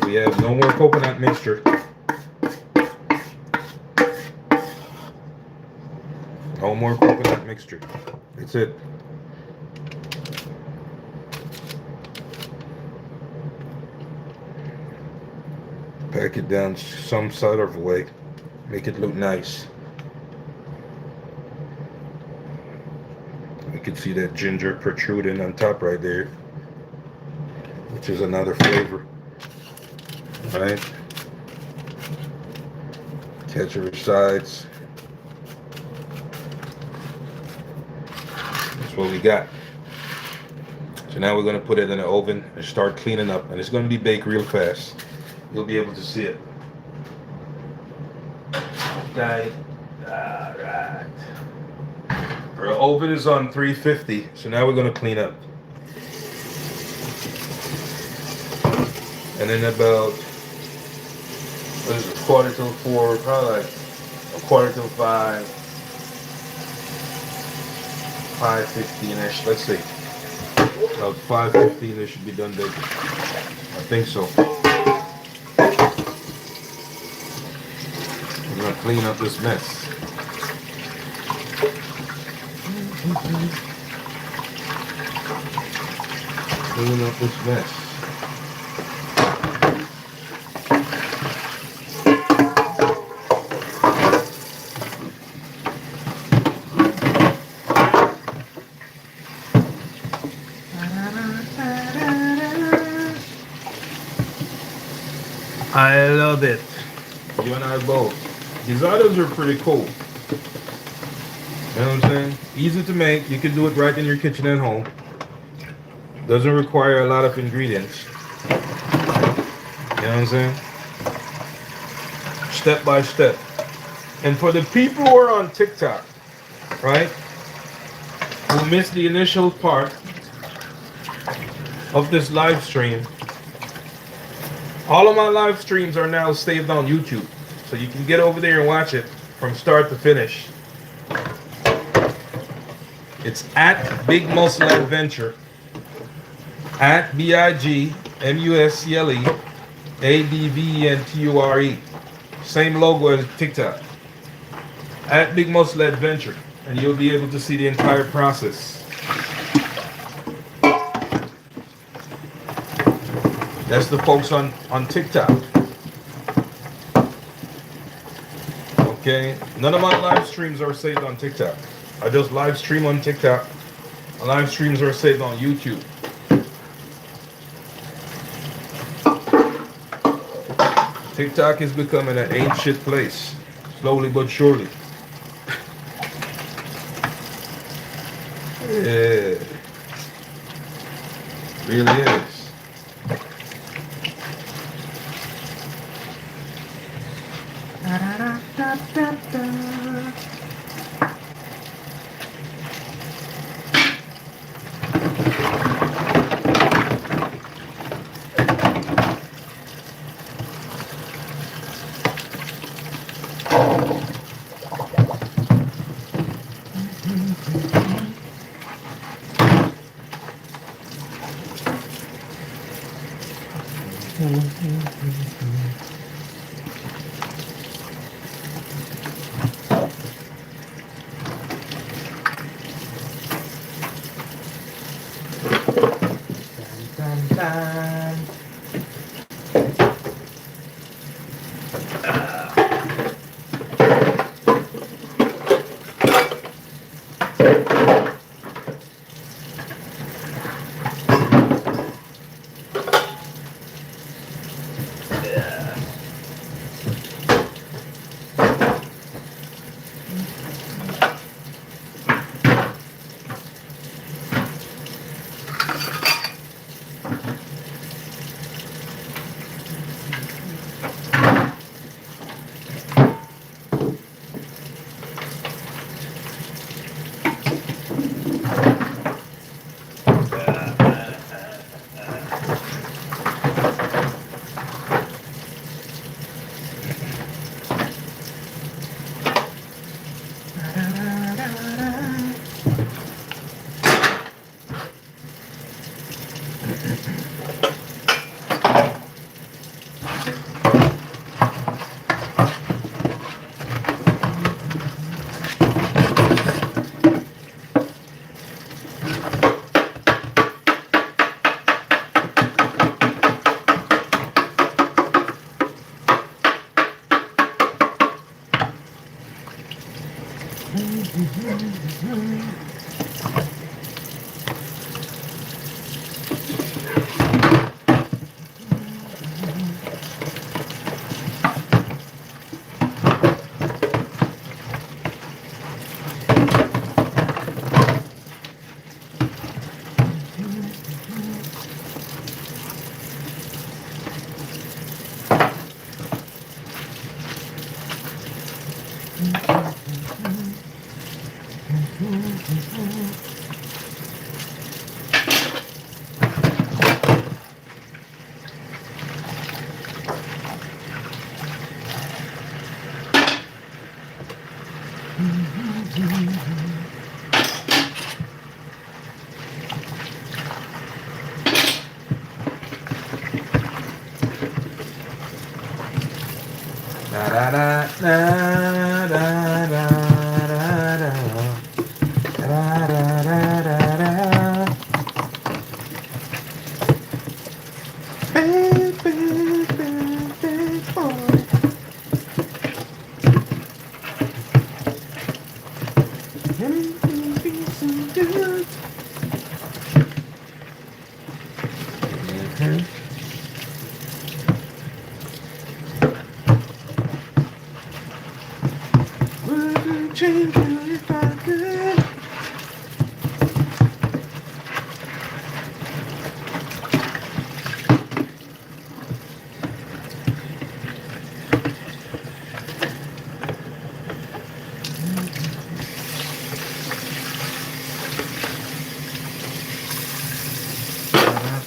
We have no more coconut mixture. No more coconut mixture. That's it. Pack it down some sort of way. Make it look nice. You can see that ginger protruding on top right there, which is another flavor. All right. Catch your sides. That's what we got. So now we're going to put it in the oven and start cleaning up, and it's going to be baked real fast. You'll be able to see it. Okay. Alright. Our oven is on 350, so now we're going to clean up. And then about, what is it, 4:45, probably like 4:45, 5:15-ish, let's see. About 5:15 it should be done baking. I think so. I'm gonna clean up this mess. Clean up this mess. I love it. You and I both. Gizzadas are pretty cool. You know what I'm saying? Easy to make. You can do it right in your kitchen at home. Doesn't require a lot of ingredients. You know what I'm saying? step by step. And for the people who are on TikTok, right, who missed the initial part of this live stream, all of my live streams are now saved on YouTube. So you can get over there and watch it from start to finish. It's at Big Muscle Adventure. At BIGMUSCLE Same logo as TikTok. At Big Muscle Adventure. And you'll be able to see the entire process. That's the folks on TikTok. Okay? None of my live streams are saved on TikTok. I just live stream on TikTok. My live streams are saved on YouTube. TikTok is becoming an ancient place, slowly but surely. Yeah, really is.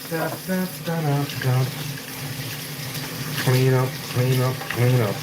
Da, da, da, da, da. Clean up, clean up, clean up.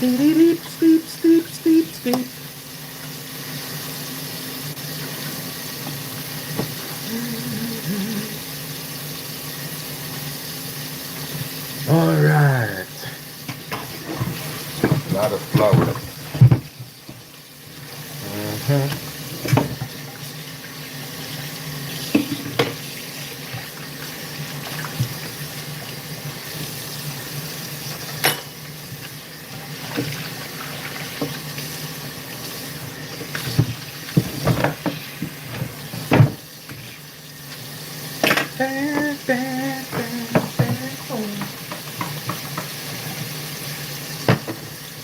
Sleep, sleep, sleep, sleep, sleep. All right. A lot of flour.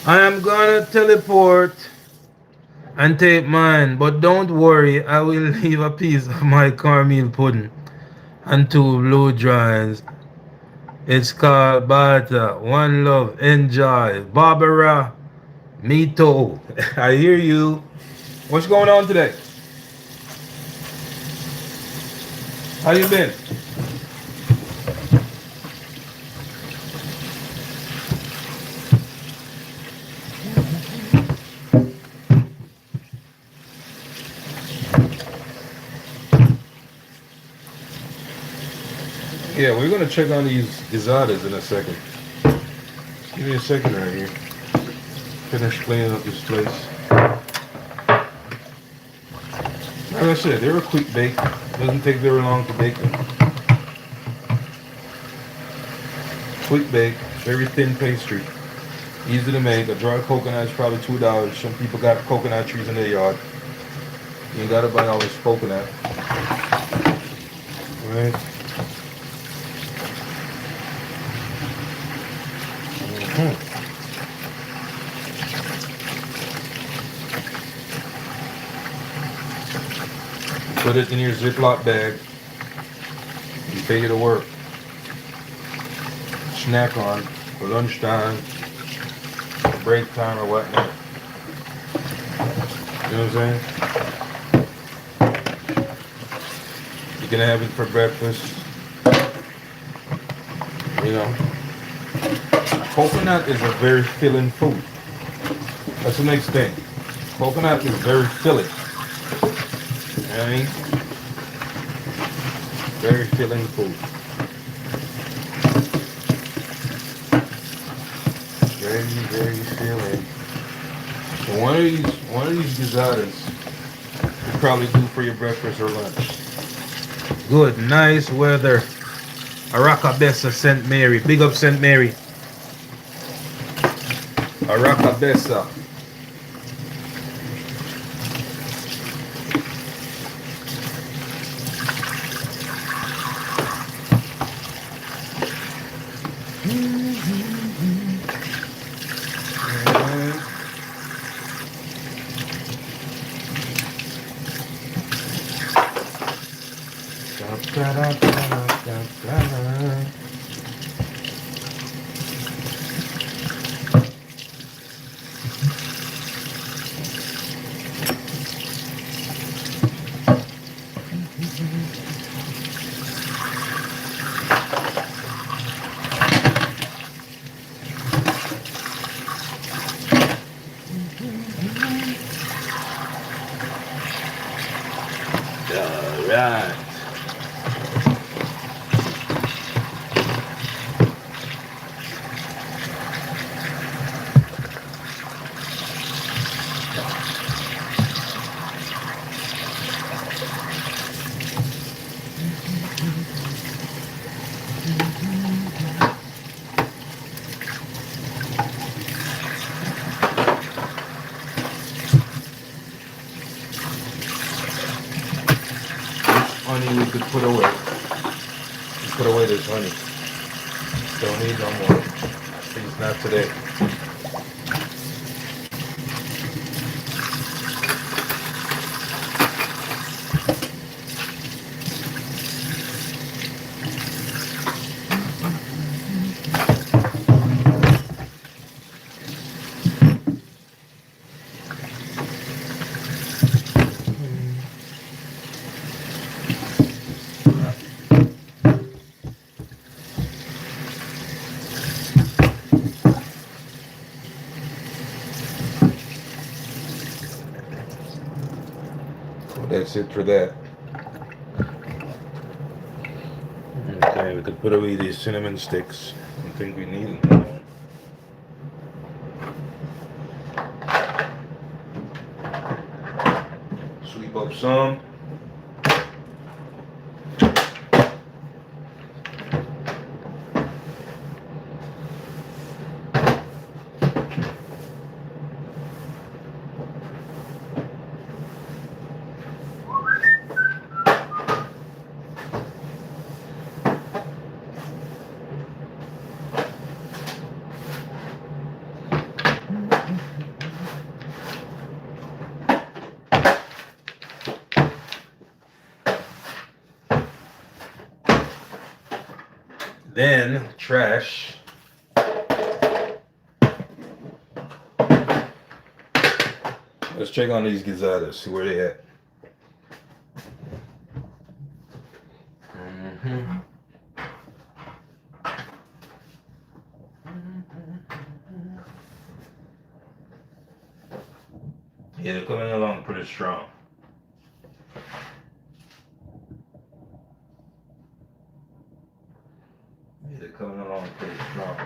I am gonna teleport and take mine, but don't worry, I will leave a piece of my caramel pudding and two blue dries. It's called Bata. One love. Enjoy. Barbara. Me too. I hear you. What's going on today? How you been? Yeah, we're gonna check on these Gizzadas in a second. Give me a second right here. Finish cleaning up this place. Like I said, they're a quick bake. Doesn't take very long to bake them. Quick bake, very thin pastry. Easy to make. A dry coconut is probably $2. Some people got coconut trees in their yard. You gotta buy all this coconut. Right? Put it in your Ziploc bag. You take it to work. Snack on for lunchtime, break time, or whatnot. You know what I'm saying? You can have it for breakfast. You know, coconut is a very filling food. That's the next thing. Coconut is very filling. You know what I mean? Very filling food. Very, very filling. So one of these Gizzadas you probably do for your breakfast or lunch. Good, nice weather. Arakabessa, St. Mary. Big up St. Mary. Arakabessa. that. Honey we could put away. Put away this honey. Don't need no more. At least not today. That's it for that. Okay, we could put away these cinnamon sticks. I don't think we need them. Sweep up some. Then trash. Let's check on these Gizzadas, see where they at. Yeah, they're coming along pretty strong. Yeah, they're coming along pretty strong.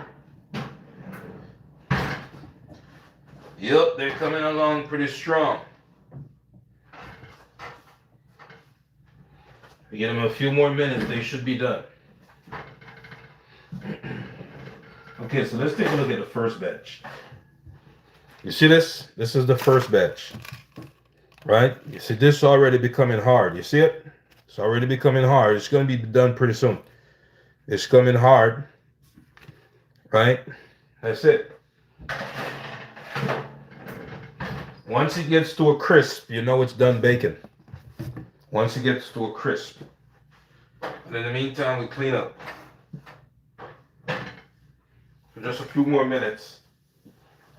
Yep, they're coming along pretty strong. We give them a few more minutes, they should be done. Okay, so let's take a look at the first batch. You see this? This is the first batch. Right? You see this already becoming hard. You see it? It's already becoming hard. It's going to be done pretty soon. It's coming hard. Right? That's it. Once it gets to a crisp, you know it's done baking. Once it gets to a crisp. And in the meantime, we clean up. For just a few more minutes,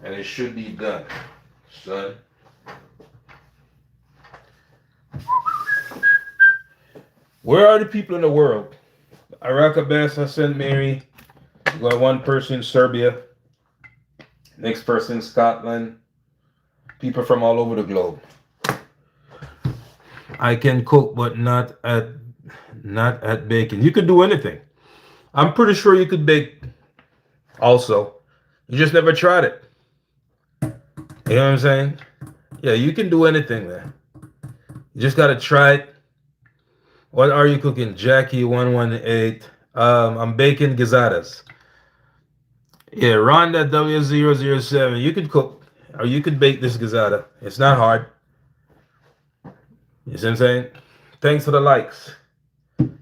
and it should be done, son. Where are the people in the world? Iraq, Abasa, St. Mary. We got one person in Serbia. Next person in Scotland. People from all over the globe. I can cook, but not at baking. You could do anything. I'm pretty sure you could bake also. You just never tried it. You know what I'm saying? Yeah, you can do anything, man. You just gotta try it. What are you cooking? Jackie 118. I'm baking Gizzadas. Yeah, Rhonda W007. You could cook or you could bake this Gizzada. It's not hard. You see what I'm saying? Thanks for the likes.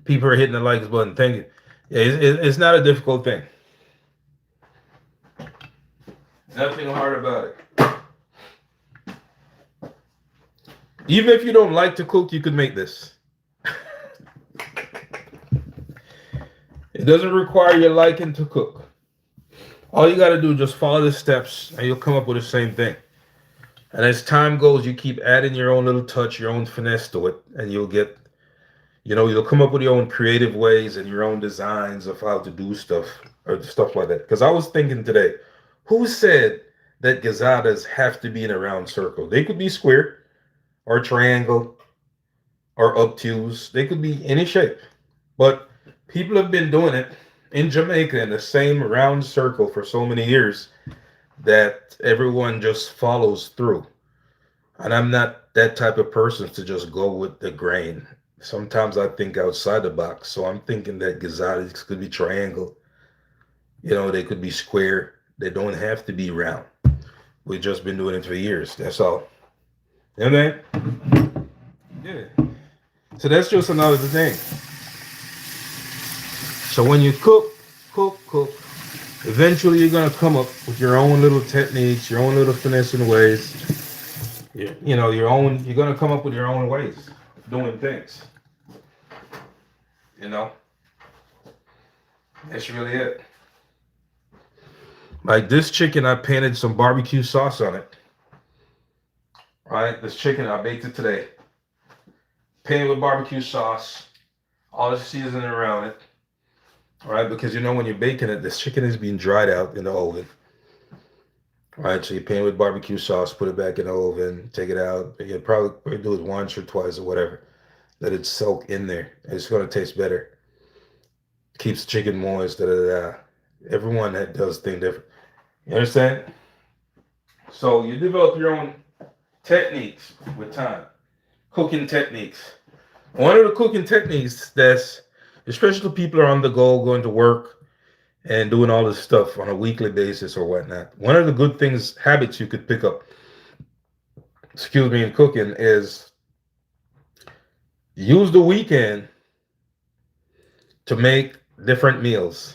People are hitting the likes button. Thank you. Yeah, it's not a difficult thing. Nothing hard about it. Even if you don't like to cook, you could make this. It doesn't require your liking to cook. All you got to do is just follow the steps and you'll come up with the same thing. And as time goes, you keep adding your own little touch, your own finesse to it, and you'll get, you'll come up with your own creative ways and your own designs of how to do stuff or stuff like that. Because I was thinking today, who said that Gizzadas have to be in a round circle? They could be square or triangle or obtuse. They could be any shape. But people have been doing it in Jamaica in the same round circle for so many years that everyone just follows through. And I'm not that type of person to just go with the grain. Sometimes I think outside the box. So I'm thinking that Gizzadas could be triangle. They could be square. They don't have to be round. We've just been doing it for years. That's all. You know what I mean? Yeah. So that's just another thing. So when you cook, eventually you're gonna come up with your own little techniques, your own little finessing ways. Your own. You're gonna come up with your own ways of doing things. You know, that's really it. Like this chicken, I painted some barbecue sauce on it. Right, this chicken I baked it today. Painted with barbecue sauce, all the seasoning around it. Right, because when you're baking it, this chicken is being dried out in the oven. Right, so you paint it with barbecue sauce, put it back in the oven, take it out. You probably do it once or twice or whatever. Let it soak in there. It's gonna taste better. Keeps the chicken moist. Da, da, da. Everyone that does things different. You understand? So you develop your own techniques with time. Cooking techniques. One of the cooking techniques that's especially people are on the go, going to work and doing all this stuff on a weekly basis or whatnot. One of the good things, habits you could pick up, in cooking is use the weekend to make different meals.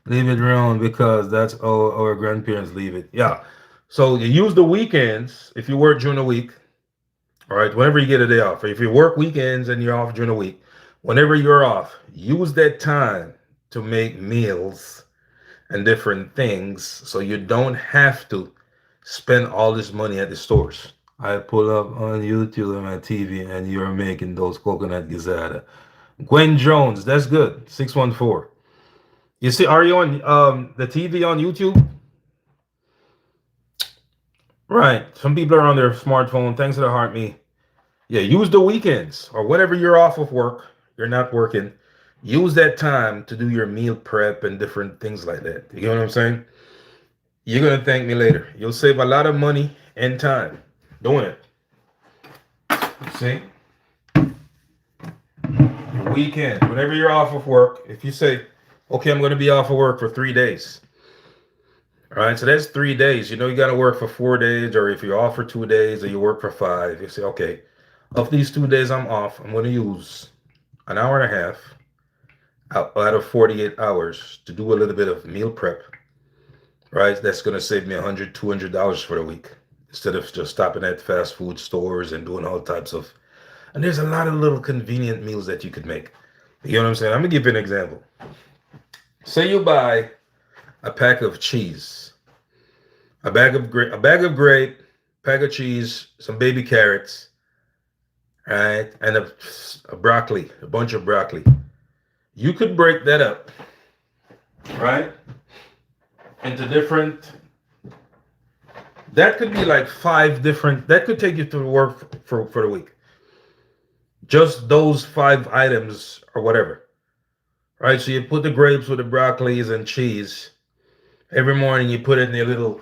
Leave it alone because that's all our grandparents leave it. Yeah. So you use the weekends if you work during the week. All right. Whenever you get a day off, or if you work weekends and you're off during the week, whenever you're off, use that time to make meals and different things so you don't have to spend all this money at the stores. I pull up on YouTube on my TV and you're making those coconut gizzada. Gwen Jones, that's good. 614. You see, are you on the TV on YouTube? Right. Some people are on their smartphone. Thanks to the heart me. Yeah, use the weekends or whenever you're off of work, you're not working. Use that time to do your meal prep and different things like that. You know what I'm saying? You're going to thank me later. You'll save a lot of money and time doing it. See? Your weekend, whenever you're off of work, if you say, okay, I'm going to be off of work for 3 days. All right, so that's 3 days. You got to work for 4 days, or if you're off for 2 days or you work for 5, you say, okay, of these 2 days I'm off, I'm going to use an hour and a half out of 48 hours to do a little bit of meal prep. Right, that's going to save me $100, $200 for the week instead of just stopping at fast food stores and doing all types of. And there's a lot of little convenient meals that you could make. You know what I'm saying? I'm gonna give you an example. Say you buy a pack of cheese, a bag of grape, pack of cheese, some baby carrots, right, and a broccoli, a bunch of broccoli. You could break that up, right, into different. That could be like 5 different. That could take you to work for the week. Just those 5 items or whatever. Right? So you put the grapes with the broccolis and cheese. Every morning you put it in your little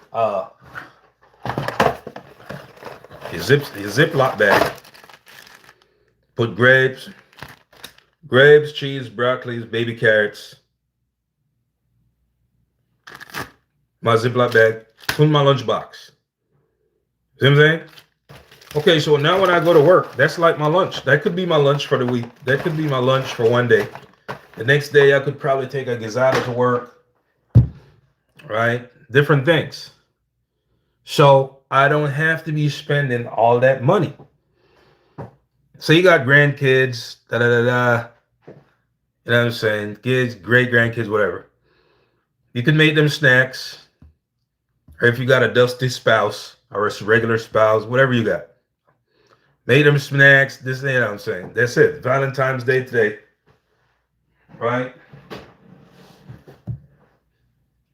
your Ziploc bag. Put grapes, cheese, broccolis, baby carrots. My Ziploc bag. Put in my lunchbox. See what I'm saying? Okay, so now when I go to work, that's like my lunch. That could be my lunch for the week. That could be my lunch for one day. The next day, I could probably take a Gizzada to work. Right? Different things. So I don't have to be spending all that money. So you got grandkids, da da da da. You know what I'm saying? Kids, great grandkids, whatever. You can make them snacks. Or if you got a dusty spouse or a regular spouse, whatever you got. Make them snacks, this, you know what I'm saying? That's it. Valentine's Day today. Right?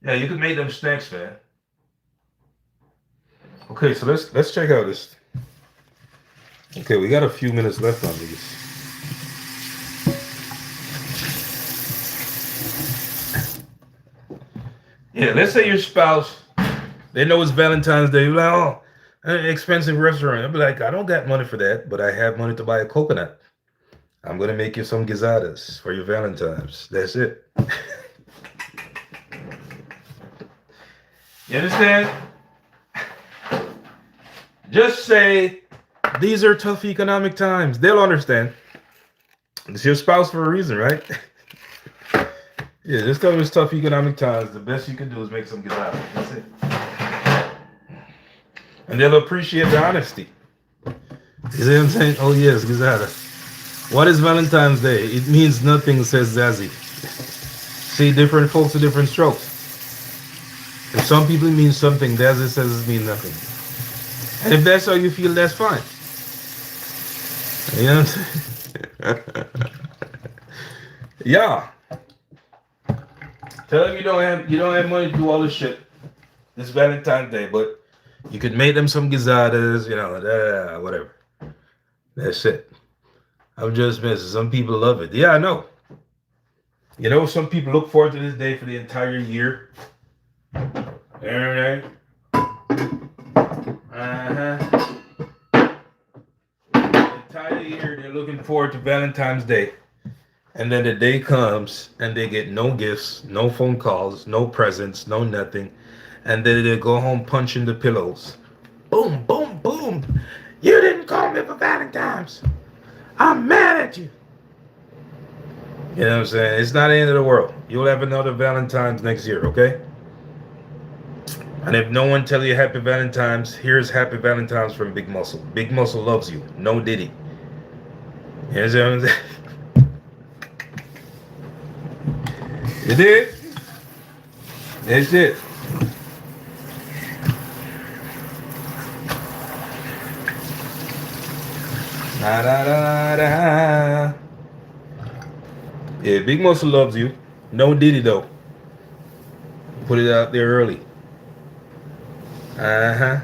Yeah, you can make them snacks, man. Okay, so let's check out this. Okay, we got a few minutes left on these. Yeah, let's say your spouse, they know it's Valentine's Day. You're like, oh, an expensive restaurant. I'll be like, I don't got money for that, but I have money to buy a coconut. I'm gonna make you some gizadas for your Valentine's. That's it. You understand? Just say these are tough economic times. They'll understand. It's your spouse for a reason, right? Yeah, just tell them it's tough economic times. The best you can do is make some gizadas. That's it. And they'll appreciate the honesty. You see what I'm saying? Oh yes, gizada. What is Valentine's Day? It means nothing, says Zazie. See, different folks with different strokes. If some people it means something, Zazie says it means nothing. And if that's how you feel, that's fine. You know what I'm saying? Yeah. Tell them you don't have money to do all this shit. It's Valentine's Day, but you could make them some gizadas, you know, whatever. That's it. I'm just messing. Some people love it. Yeah, I know. You know, some people look forward to this day for the entire year. Alright. The entire year they're looking forward to Valentine's Day. And then the day comes and they get no gifts, no phone calls, no presents, no nothing. And then they go home punching the pillows. Boom, boom, boom. You didn't call me for Valentine's. I'm mad at you. You know what I'm saying? It's not the end of the world. You'll have another Valentine's next year, okay? And if no one tell you Happy Valentine's, here's Happy Valentine's from Big Muscle. Big Muscle loves you. No Diddy. You know what I'm saying? You did? That's it. Da, da, da, da. Yeah, Big Muscle loves you. No Diddy though. Put it out there early. Uh-huh.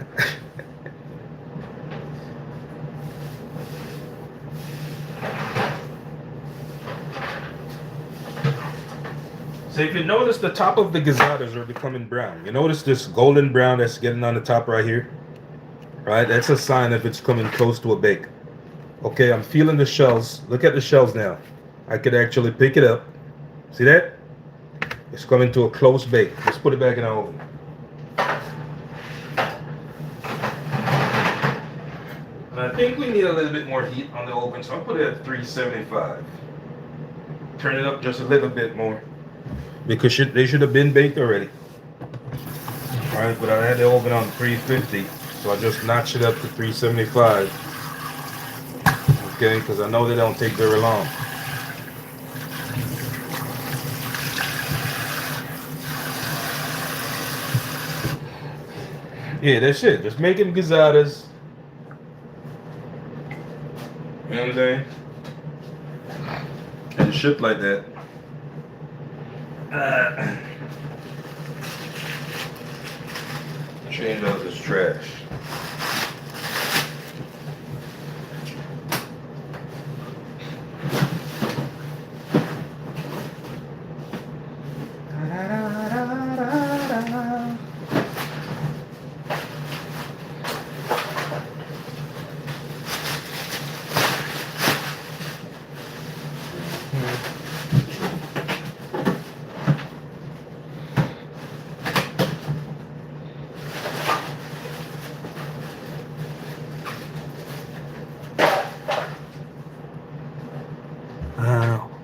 So if you notice, the top of the gizadas are becoming brown. You notice this golden brown that's getting on the top right here? Right? That's a sign if it's coming close to a bake. Okay, I'm feeling the shells. Look at the shells now. I could actually pick it up. See that? It's coming to a close bake. Let's put it back in the oven. And I think we need a little bit more heat on the oven, so I'll put it at 375. Turn it up just a little bit more. Because they should have been baked already. Alright, but I had the oven on 350, so I just notched it up to 375. Okay, because I know they don't take very long. Yeah, that's it. Just making gizadas. You know what I'm saying? And shit like that. Change out this trash.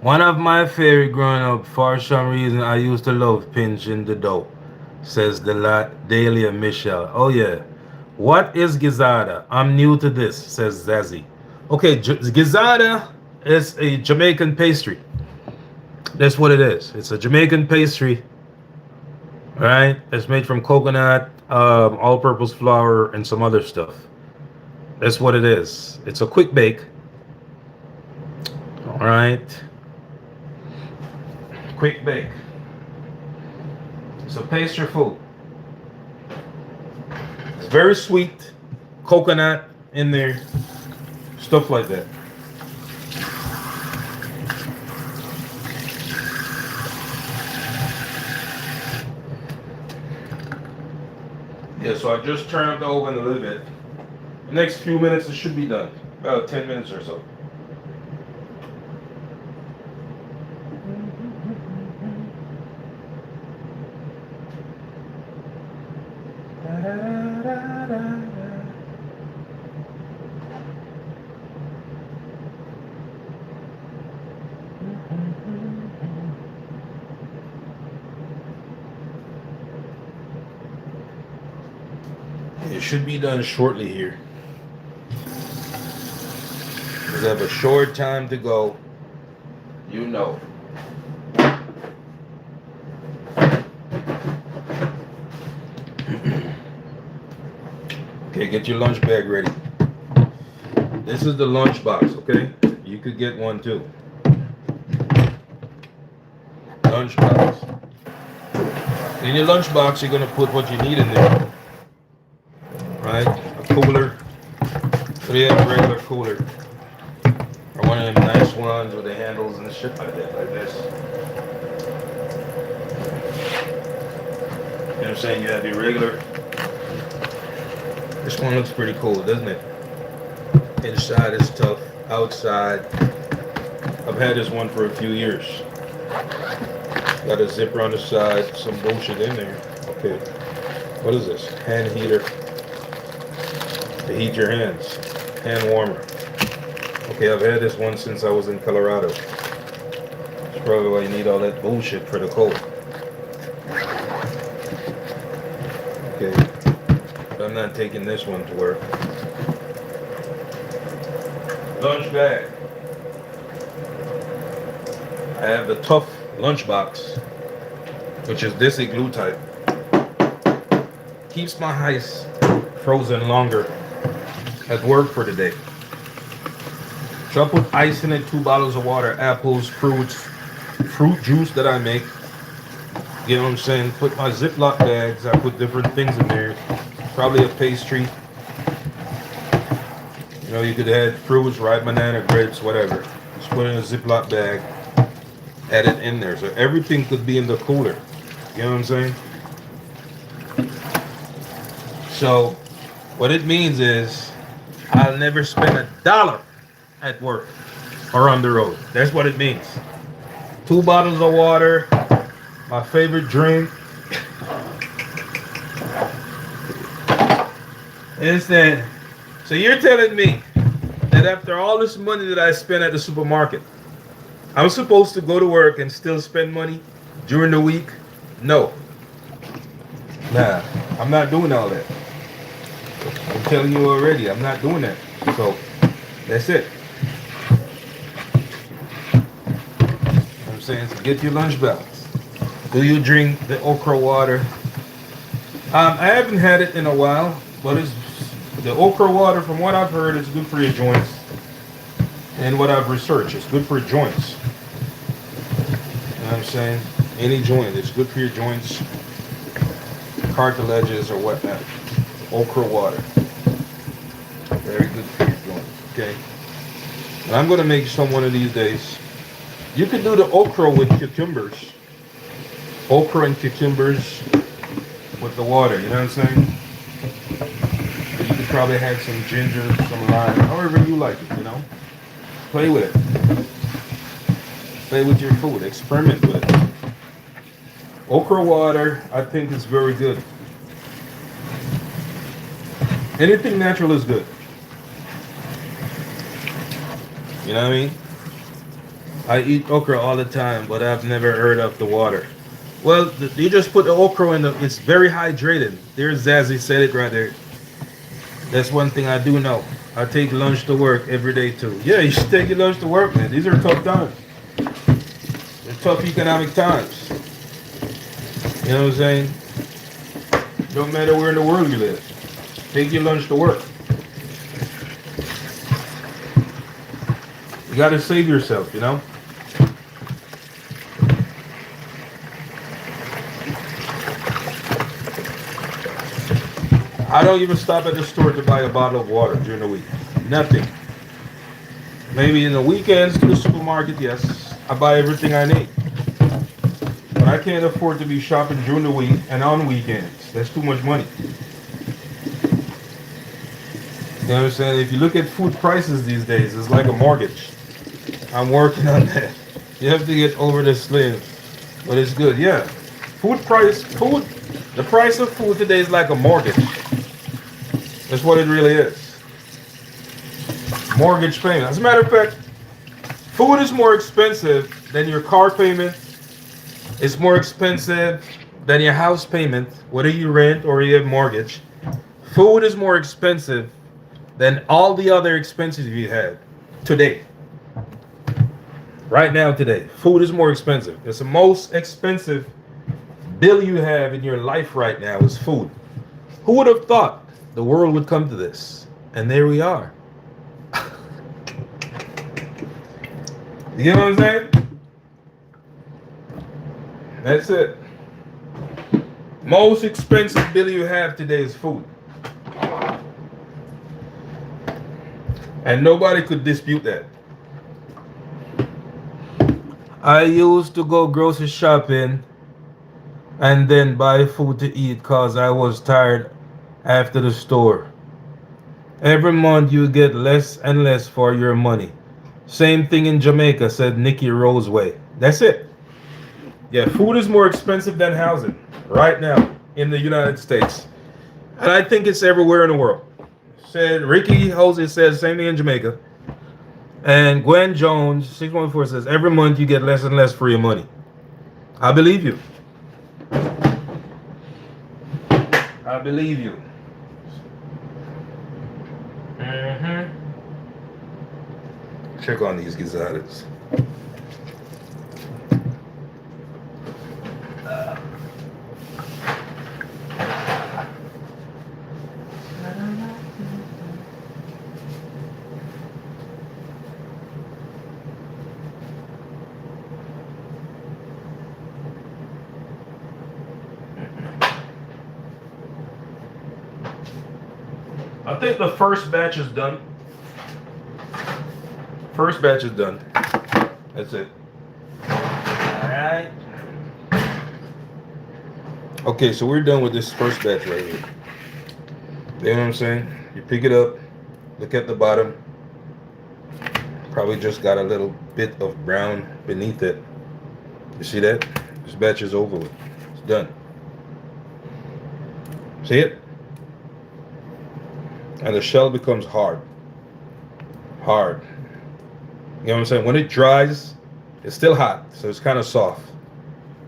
One of my favorite growing up, for some reason, I used to love pinching the dough, says Dahlia Michelle. Oh, yeah. What is Gizzada? I'm new to this, says Zazie. Okay, Gizzada is a Jamaican pastry. That's what it is. It's a Jamaican pastry, right? It's made from coconut, all-purpose flour, and some other stuff. That's what it is. It's a quick bake. All right. Quick bake. It's a pastry food. It's very sweet, coconut in there, stuff like that. Yeah, so I just turned up the oven a little bit. The next few minutes it should be done. About 10 minutes or so. It should be done shortly here. We have a short time to go. You know. Okay, get your lunch bag ready. This is the lunch box, okay? You could get one too. Lunch box. In your lunch box, you're gonna put what you need in there. Right? A cooler. So you have a regular cooler. Or one of them nice ones with the handles and the shit like that, like this. You know what I'm saying? You have your regular. This one looks pretty cool, doesn't it? Inside is tough. Outside, I've had this one for a few years. Got a zipper on the side, some bullshit in there. Okay. What is this? Hand heater. To heat your hands. Hand warmer. Okay, I've had this one since I was in Colorado. That's probably why you need all that bullshit for the cold. Okay. But I'm not taking this one to work. Lunch bag. I have the tough lunch box, which is this igloo type. Keeps my ice frozen longer at work for the day. So I put ice in it, 2 bottles of water, apples, fruit juice that I make. You know what I'm saying? Put my Ziploc bags, I put different things in there. Probably a pastry. You know, you could add fruits, ripe banana, grapes, whatever. Just put it in a Ziploc bag, add it in there. So everything could be in the cooler. You know what I'm saying? So what it means is I'll never spend $1 at work or on the road. That's what it means. 2 bottles of water, my favorite drink. Understand? So you're telling me that after all this money that I spend at the supermarket, I'm supposed to go to work and still spend money during the week? No. Nah, I'm not doing all that. I'm telling you already, I'm not doing that. So, that's it. You know what I'm saying? So get your lunch box. Do you drink the okra water? I haven't had it in a while, but it's the okra water, from what I've heard, is good for your joints. And what I've researched, it's good for joints. You know what I'm saying? Any joint, it's good for your joints, cartilages or whatnot. Okra water. Very good for your joints. Okay. And I'm going to make some one of these days. You could do the okra with cucumbers. Okra and cucumbers with the water. You know what I'm saying? You could probably have some ginger, some lime, however you like it, you know? Play with it. Play with your food. Experiment with it. Okra water, I think, is very good. Anything natural is good. You know what I mean? I eat okra all the time, but I've never heard of the water. Well, you just put the okra in the, it's very hydrated. There's Zazzy said it right there. That's one thing I do know. I take lunch to work every day too. Yeah, you should take your lunch to work, man. These are tough times. They're tough economic times. You know what I'm saying? Don't matter where in the world you live. Take your lunch to work. You gotta save yourself, you know? I don't even stop at the store to buy a bottle of water during the week. Nothing. Maybe in the weekends to the supermarket, yes. I buy everything I need. But I can't afford to be shopping during the week and on weekends. That's too much money. know what I'm saying? If you look at food prices these days, it's like a mortgage. I'm working on that. You have to get over the slave, but it's good. Yeah, food. The price of food today is like a mortgage. That's what it really is. Mortgage payment. As a matter of fact, food is more expensive than your car payment. It's more expensive than your house payment, whether you rent or you have mortgage. Food is more expensive than all the other expenses you had today. Right now, today, food is more expensive. It's the most expensive bill you have in your life right now is food. Who would have thought the world would come to this? And there we are. You get what I'm saying? That's it. Most expensive bill you have today is food. And nobody could dispute that. I used to go grocery shopping and then buy food to eat because I was tired after the store. Every month you get less and less for your money. Same thing in Jamaica, said Nikki Roseway. That's it. Yeah, food is more expensive than housing right now in the United States. And I think it's everywhere in the world. Said Ricky Jose says same thing in Jamaica. And Gwen Jones, 614 says, every month you get less and less for your money. I believe you. I believe you. Check on these Gizzadas. I think the first batch is done. First batch is done. That's it. Alright. Okay, so we're done with this first batch right here. You know what I'm saying? You pick it up, look at the bottom. Probably just got a little bit of brown beneath it. You see that? This batch is over with. It's done. See it? And the shell becomes hard. Hard. You know what I'm saying? When it dries, it's still hot, so it's kind of soft.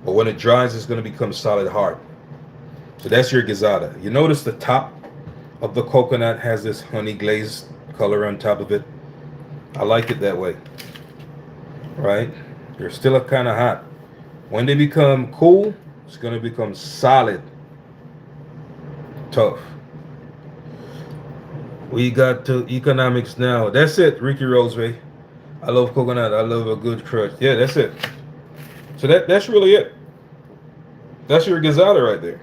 But when it dries, it's going to become solid hard. So that's your gizzada. You notice the top of the coconut has this honey glazed color on top of it. I like it that way. Right? They're still kind of hot. When they become cool, it's going to become solid. Tough. We got to economics now. That's it, Ricky Roseway. I love coconut. I love a good crunch. Yeah, that's it. So that's really it. That's your gizzada right there.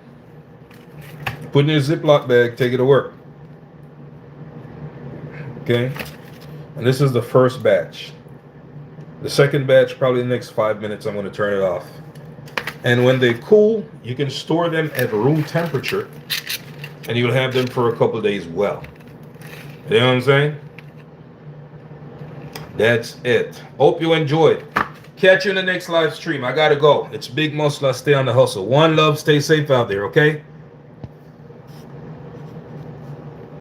Put it in a Ziploc bag, take it to work. Okay? And this is the first batch. The second batch, probably the next 5 minutes, I'm going to turn it off. And when they cool, you can store them at room temperature. And you'll have them for a couple of days well. You know what I'm saying? That's it. Hope you enjoyed. Catch you in the next live stream. I gotta go. It's Big Muscle. Stay on the hustle. One love. Stay safe out there, okay?